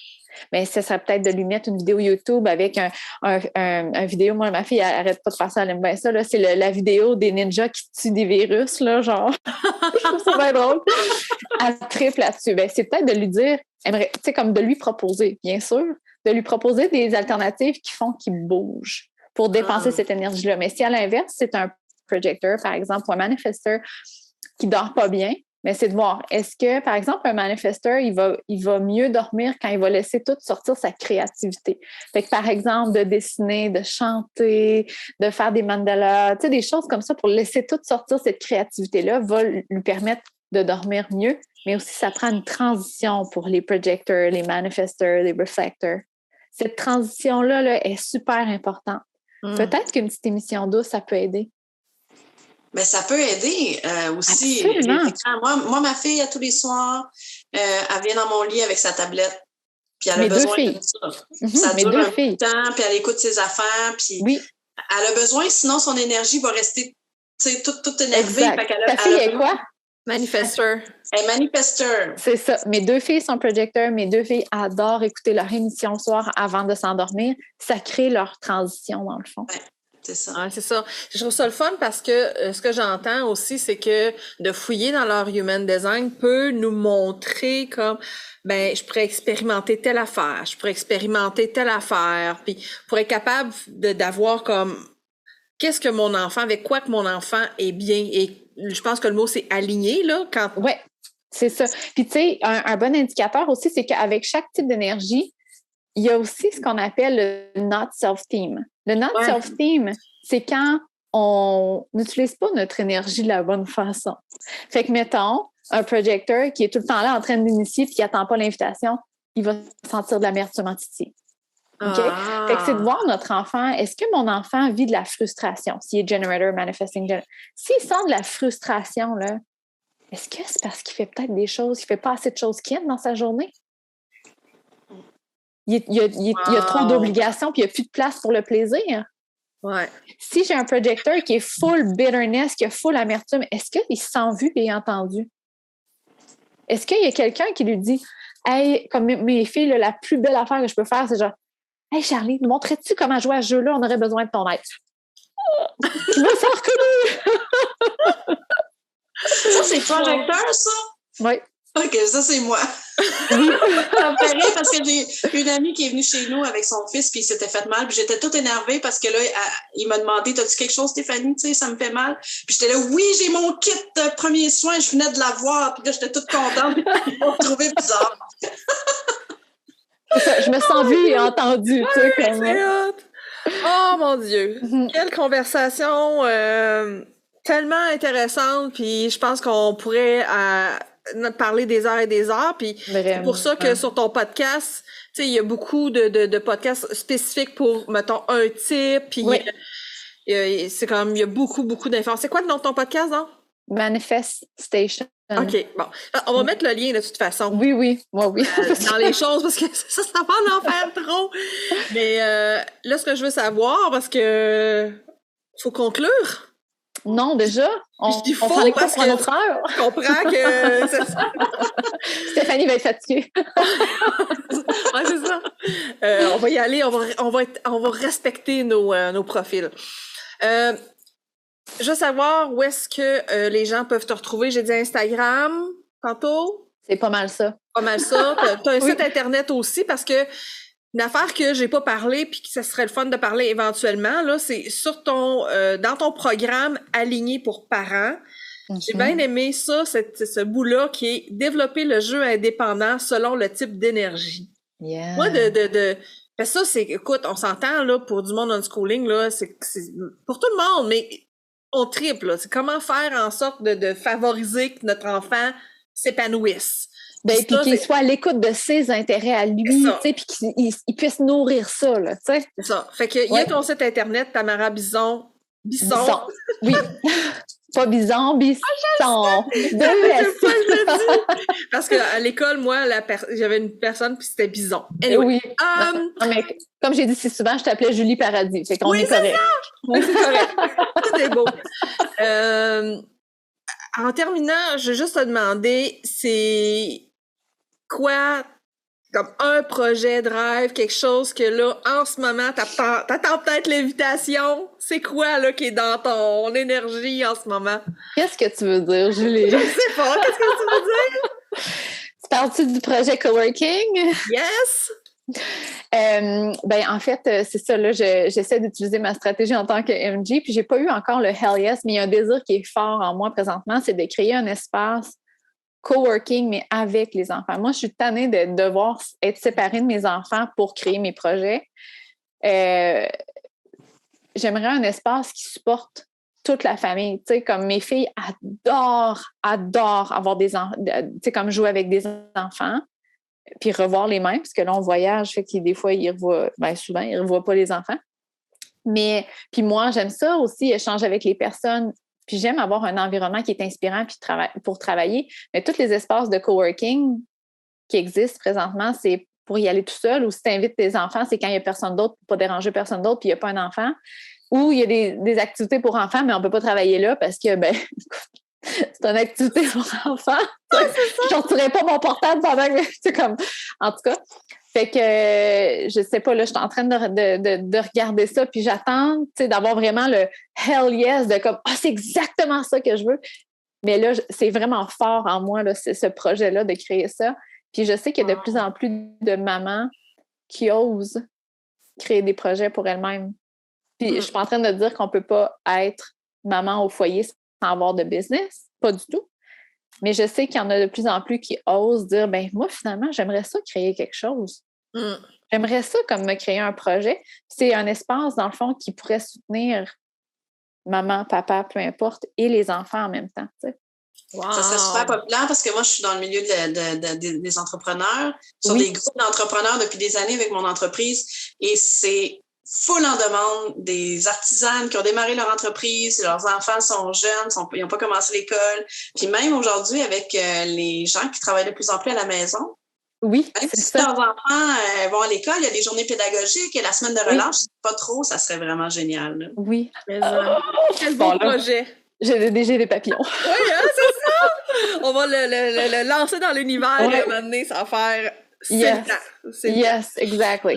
Speaker 4: Mais ça serait peut-être de lui mettre une vidéo YouTube avec un vidéo. Moi, ma fille, elle n'arrête pas de faire ça, elle aime bien ça. Là. C'est la vidéo des ninjas qui tuent des virus, là, genre. Je trouve ça bien drôle. Elle triple là-dessus. Ben, c'est peut-être de lui dire, tu sais, comme de lui proposer, bien sûr, de lui proposer des alternatives qui font qu'il bouge pour dépenser cette énergie-là. Mais si à l'inverse, c'est un projecteur, par exemple, ou un manifesteur qui ne dort pas bien, mais c'est de voir, est-ce que, par exemple, un manifesteur, il va mieux dormir quand il va laisser tout sortir sa créativité. Fait que, par exemple, de dessiner, de chanter, de faire des mandalas, tu sais, des choses comme ça pour laisser tout sortir cette créativité-là va lui permettre de dormir mieux, mais aussi ça prend une transition pour les projecteurs, les manifesteurs, les reflecteurs. Cette transition-là là, est super importante. Peut-être qu'une petite émission douce, ça peut aider.
Speaker 2: Mais ça peut aider aussi. Moi, ma fille, à tous les soirs, elle vient dans mon lit avec sa tablette. Puis elle a besoin de ça. Ça dure un peu de temps, puis elle écoute ses affaires. Puis elle a besoin, sinon son énergie va rester toute énervée.
Speaker 4: Ta fille est quoi?
Speaker 3: Manifesteur.
Speaker 2: Elle est manifesteur.
Speaker 4: C'est ça. Mes 2 filles sont projecteurs. Mes 2 filles adorent écouter leur émission le soir avant de s'endormir. Ça crée leur transition, dans le fond.
Speaker 2: Ouais. C'est ça.
Speaker 3: Ouais, c'est ça. Je trouve ça le fun parce que ce que j'entends aussi, c'est que de fouiller dans leur Human Design peut nous montrer comme, ben, je pourrais expérimenter telle affaire, puis pour être capable d'avoir comme, qu'est-ce que mon enfant, avec quoi que mon enfant est bien, et je pense que le mot c'est aligné, là, quand...
Speaker 4: Ouais, c'est ça. Puis tu sais, un bon indicateur aussi, c'est qu'avec chaque type d'énergie, il y a aussi ce qu'on appelle le not self-theme. Le not self-theme, c'est quand on n'utilise pas notre énergie de la bonne façon. Fait que, mettons, un projecteur qui est tout le temps là en train d'initier et qui n'attend pas l'invitation, il va sentir de l'amertume en titi. OK? Fait que c'est de voir notre enfant, est-ce que mon enfant vit de la frustration, s'il est generator, manifesting generator? S'il sent de la frustration, là, est-ce que c'est parce qu'il fait peut-être des choses, qu'il ne fait pas assez de choses qu'il aime dans sa journée? Il y a trop d'obligations puis il n'y a plus de place pour le plaisir.
Speaker 3: Ouais.
Speaker 4: Si j'ai un projecteur qui est full bitterness, qui a full amertume, est-ce qu'il se sent vu et entendu? Est-ce qu'il y a quelqu'un qui lui dit « Hey, comme mes filles, là, la plus belle affaire que je peux faire, c'est genre « Hey Charlie, nous montrais-tu comment jouer à ce jeu-là? On aurait besoin de ton aide. » Je me sens reconnue!
Speaker 2: Ça, c'est projecteur, ça?
Speaker 4: Oui.
Speaker 2: OK, ça, c'est moi. Ça me fait rire parce que j'ai une amie qui est venue chez nous avec son fils puis il s'était fait mal. Puis j'étais toute énervée parce que là, il m'a demandé « T'as-tu quelque chose, Stéphanie? Tu sais, ça me fait mal. » Puis j'étais là « Oui, j'ai mon kit de premiers soins. Je venais de l'avoir. » Puis là, j'étais toute contente. Ils m'ont trouvé bizarre.
Speaker 4: Ça, je me sens vue et entendue. Tu sais, comme...
Speaker 3: Oh mon Dieu! Quelle conversation tellement intéressante. Puis je pense qu'on pourrait parler des heures et des heures. Puis c'est pour ça que sur ton podcast, tu sais, il y a beaucoup de podcasts spécifiques pour, mettons, un type. Puis c'est comme, il y a beaucoup d'informations. C'est quoi le nom de ton podcast, non?
Speaker 4: Manifestation.
Speaker 3: OK, bon. On va mettre le lien de toute façon.
Speaker 4: Oui. Moi, oui.
Speaker 3: Dans les choses, parce que ça va en faire trop. Mais là, ce que je veux savoir, parce que faut conclure.
Speaker 4: Non, déjà, on s'en est pas pour une autre heure.
Speaker 3: Je comprends que...
Speaker 4: Stéphanie va être fatiguée.
Speaker 3: Ouais, c'est ça. On va y aller, on va respecter nos profils. Je veux savoir où est-ce que les gens peuvent te retrouver. J'ai dit Instagram tantôt.
Speaker 4: C'est pas mal ça.
Speaker 3: Pas mal ça. T'as un site Internet aussi parce que une affaire que j'ai pas parlé puis que ça serait le fun de parler éventuellement, là, c'est sur dans ton programme Aligné pour parents. J'ai bien aimé ça, ce bout-là qui est développer le jeu indépendant selon le type d'énergie.
Speaker 4: Yeah.
Speaker 3: Moi, parce que ça, c'est, écoute, on s'entend, là, pour du monde unschooling, là, c'est pour tout le monde, mais on triple, là. C'est comment faire en sorte de favoriser que notre enfant s'épanouisse.
Speaker 4: Puis qu'il soit à l'écoute de ses intérêts à lui, tu sais, puis qu'il puisse nourrir ça, là, tu sais.
Speaker 3: C'est ça. Fait qu'il y a ton site Internet, Tamara Bisson. Bisson.
Speaker 4: Oui. Pas Bison, Bisson.
Speaker 3: Parce qu'à l'école, moi, j'avais une personne, puis c'était Bison. Anyway.
Speaker 4: Oui. Non, mais comme j'ai dit si souvent, je t'appelais Julie Paradis. Fait qu'on est correct.
Speaker 3: Oui, c'est correct. Tout est beau. En terminant, je veux juste te demander, c'est quoi, comme un projet de rêve, quelque chose que là, en ce moment, t'attends peut-être l'invitation. C'est quoi, là, qui est dans ton énergie en ce moment?
Speaker 4: Qu'est-ce que tu veux dire, Julie?
Speaker 3: Je sais pas. Qu'est-ce que tu veux dire?
Speaker 4: Tu parles-tu du projet Coworking?
Speaker 3: Yes!
Speaker 4: En fait, c'est ça, là, j'essaie d'utiliser ma stratégie en tant que MG, puis j'ai pas eu encore le hell yes, mais il y a un désir qui est fort en moi présentement, c'est de créer un espace coworking, mais avec les enfants. Moi, je suis tannée de devoir être séparée de mes enfants pour créer mes projets. J'aimerais un espace qui supporte toute la famille. Tu sais, comme mes filles adorent avoir des enfants, tu sais, comme jouer avec des enfants, puis revoir les mêmes, parce que là, on voyage, fait que des fois, souvent, ils ne revoient pas les enfants. Mais, puis moi, j'aime ça aussi, échanger avec les personnes. Puis j'aime avoir un environnement qui est inspirant pour travailler. Mais tous les espaces de coworking qui existent présentement, c'est pour y aller tout seul, ou si tu invites tes enfants, c'est quand il n'y a personne d'autre pour ne pas déranger personne d'autre, puis il n'y a pas un enfant. Ou il y a des activités pour enfants, mais on ne peut pas travailler là parce que, c'est une activité pour enfants. Je ne retirerai pas mon portable pendant que... C'est comme... En tout cas... Fait que, je sais pas, là, je suis en train de regarder ça, puis j'attends, tu sais, d'avoir vraiment le hell yes, de comme, c'est exactement ça que je veux. Mais là, c'est vraiment fort en moi, là, ce projet-là, de créer ça. Puis je sais qu'il y a de plus en plus de mamans qui osent créer des projets pour elles-mêmes. Puis je suis pas en train de dire qu'on peut pas être maman au foyer sans avoir de business, pas du tout. Mais je sais qu'il y en a de plus en plus qui osent dire, moi, finalement, j'aimerais ça créer quelque chose. J'aimerais ça comme me créer un projet. C'est un espace, dans le fond, qui pourrait soutenir maman, papa, peu importe, et les enfants en même temps. Tu sais.
Speaker 3: Wow.
Speaker 2: Ça serait super populaire parce que moi, je suis dans le milieu des entrepreneurs, sur des groupes d'entrepreneurs depuis des années avec mon entreprise et c'est full en demande des artisanes qui ont démarré leur entreprise, leurs enfants sont jeunes, ils n'ont pas commencé l'école. Puis même aujourd'hui, avec les gens qui travaillent de plus en plus à la maison,
Speaker 4: oui,
Speaker 2: même si leurs enfants vont à l'école, il y a des journées pédagogiques et la semaine de relâche, pas trop, ça serait vraiment génial. Là.
Speaker 4: Oui.
Speaker 3: Quel beau projet!
Speaker 4: J'ai des papillons.
Speaker 3: Oui, hein, c'est ça! On va le lancer dans l'univers et à un moment donné, ça va faire...
Speaker 4: Yes, exactly.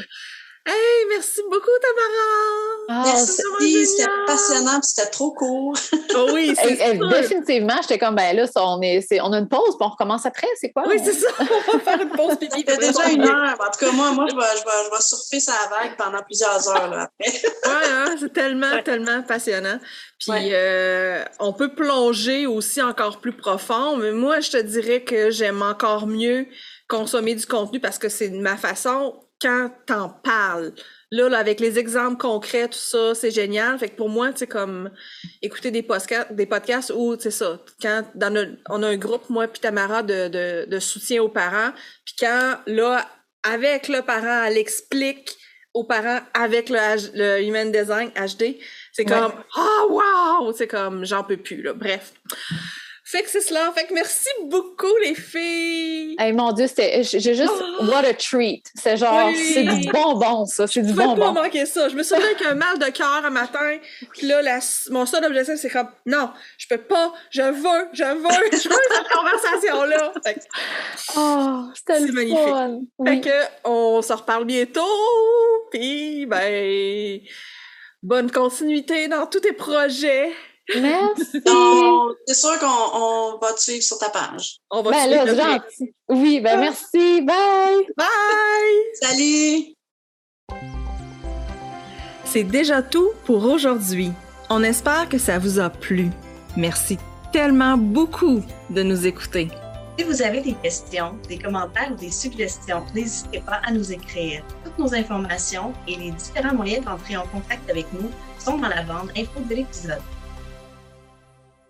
Speaker 3: Hey, merci beaucoup, Tamara!
Speaker 2: Merci, c'était passionnant et c'était trop court.
Speaker 3: Oh oui, c'est
Speaker 4: définitivement, j'étais comme, ben là, on a une pause, puis on recommence après, c'est quoi?
Speaker 3: Oui, c'est ça, on va faire une pause pipi.
Speaker 2: C'était déjà 1 heure. En tout cas, moi je vais surfer sa vague pendant plusieurs heures là, après.
Speaker 3: Oui, hein, c'est tellement passionnant. Puis on peut plonger aussi encore plus profond, mais moi, je te dirais que j'aime encore mieux consommer du contenu parce que c'est ma façon... Quand t'en parles, là, avec les exemples concrets, tout ça, c'est génial. Fait que pour moi, tu sais, comme écouter des podcasts où, tu sais ça, quand on a un groupe, moi puis Tamara, de soutien aux parents, puis quand, là, avec le parent, elle explique aux parents avec le Human Design HD, c'est comme « Ah, wow! » C'est comme « J'en peux plus, là. » Bref. Fait que c'est cela. Fait que merci beaucoup, les filles!
Speaker 4: Hey, mon Dieu, j'ai juste... What a treat! C'est genre, c'est du bonbon, ça. C'est du bonbon.
Speaker 3: Je peux pas manquer ça. Je me suis dit avec un mal de cœur un matin. Puis là, mon seul objectif, c'est comme, non, je peux pas. Je veux cette conversation-là.
Speaker 4: C'était
Speaker 3: magnifique.
Speaker 4: Fun.
Speaker 3: Fait que, on se reparle bientôt. Puis, ben, bonne continuité dans tous tes projets.
Speaker 4: Merci.
Speaker 2: Donc, c'est sûr qu'on va te suivre sur ta page.
Speaker 3: On va te suivre.
Speaker 4: Là, gentil. Oui, merci. Bye.
Speaker 3: Bye.
Speaker 2: Salut.
Speaker 1: C'est déjà tout pour aujourd'hui. On espère que ça vous a plu. Merci tellement beaucoup de nous écouter.
Speaker 5: Si vous avez des questions, des commentaires ou des suggestions, n'hésitez pas à nous écrire. Toutes nos informations et les différents moyens d'entrer en contact avec nous sont dans la bande info de l'épisode.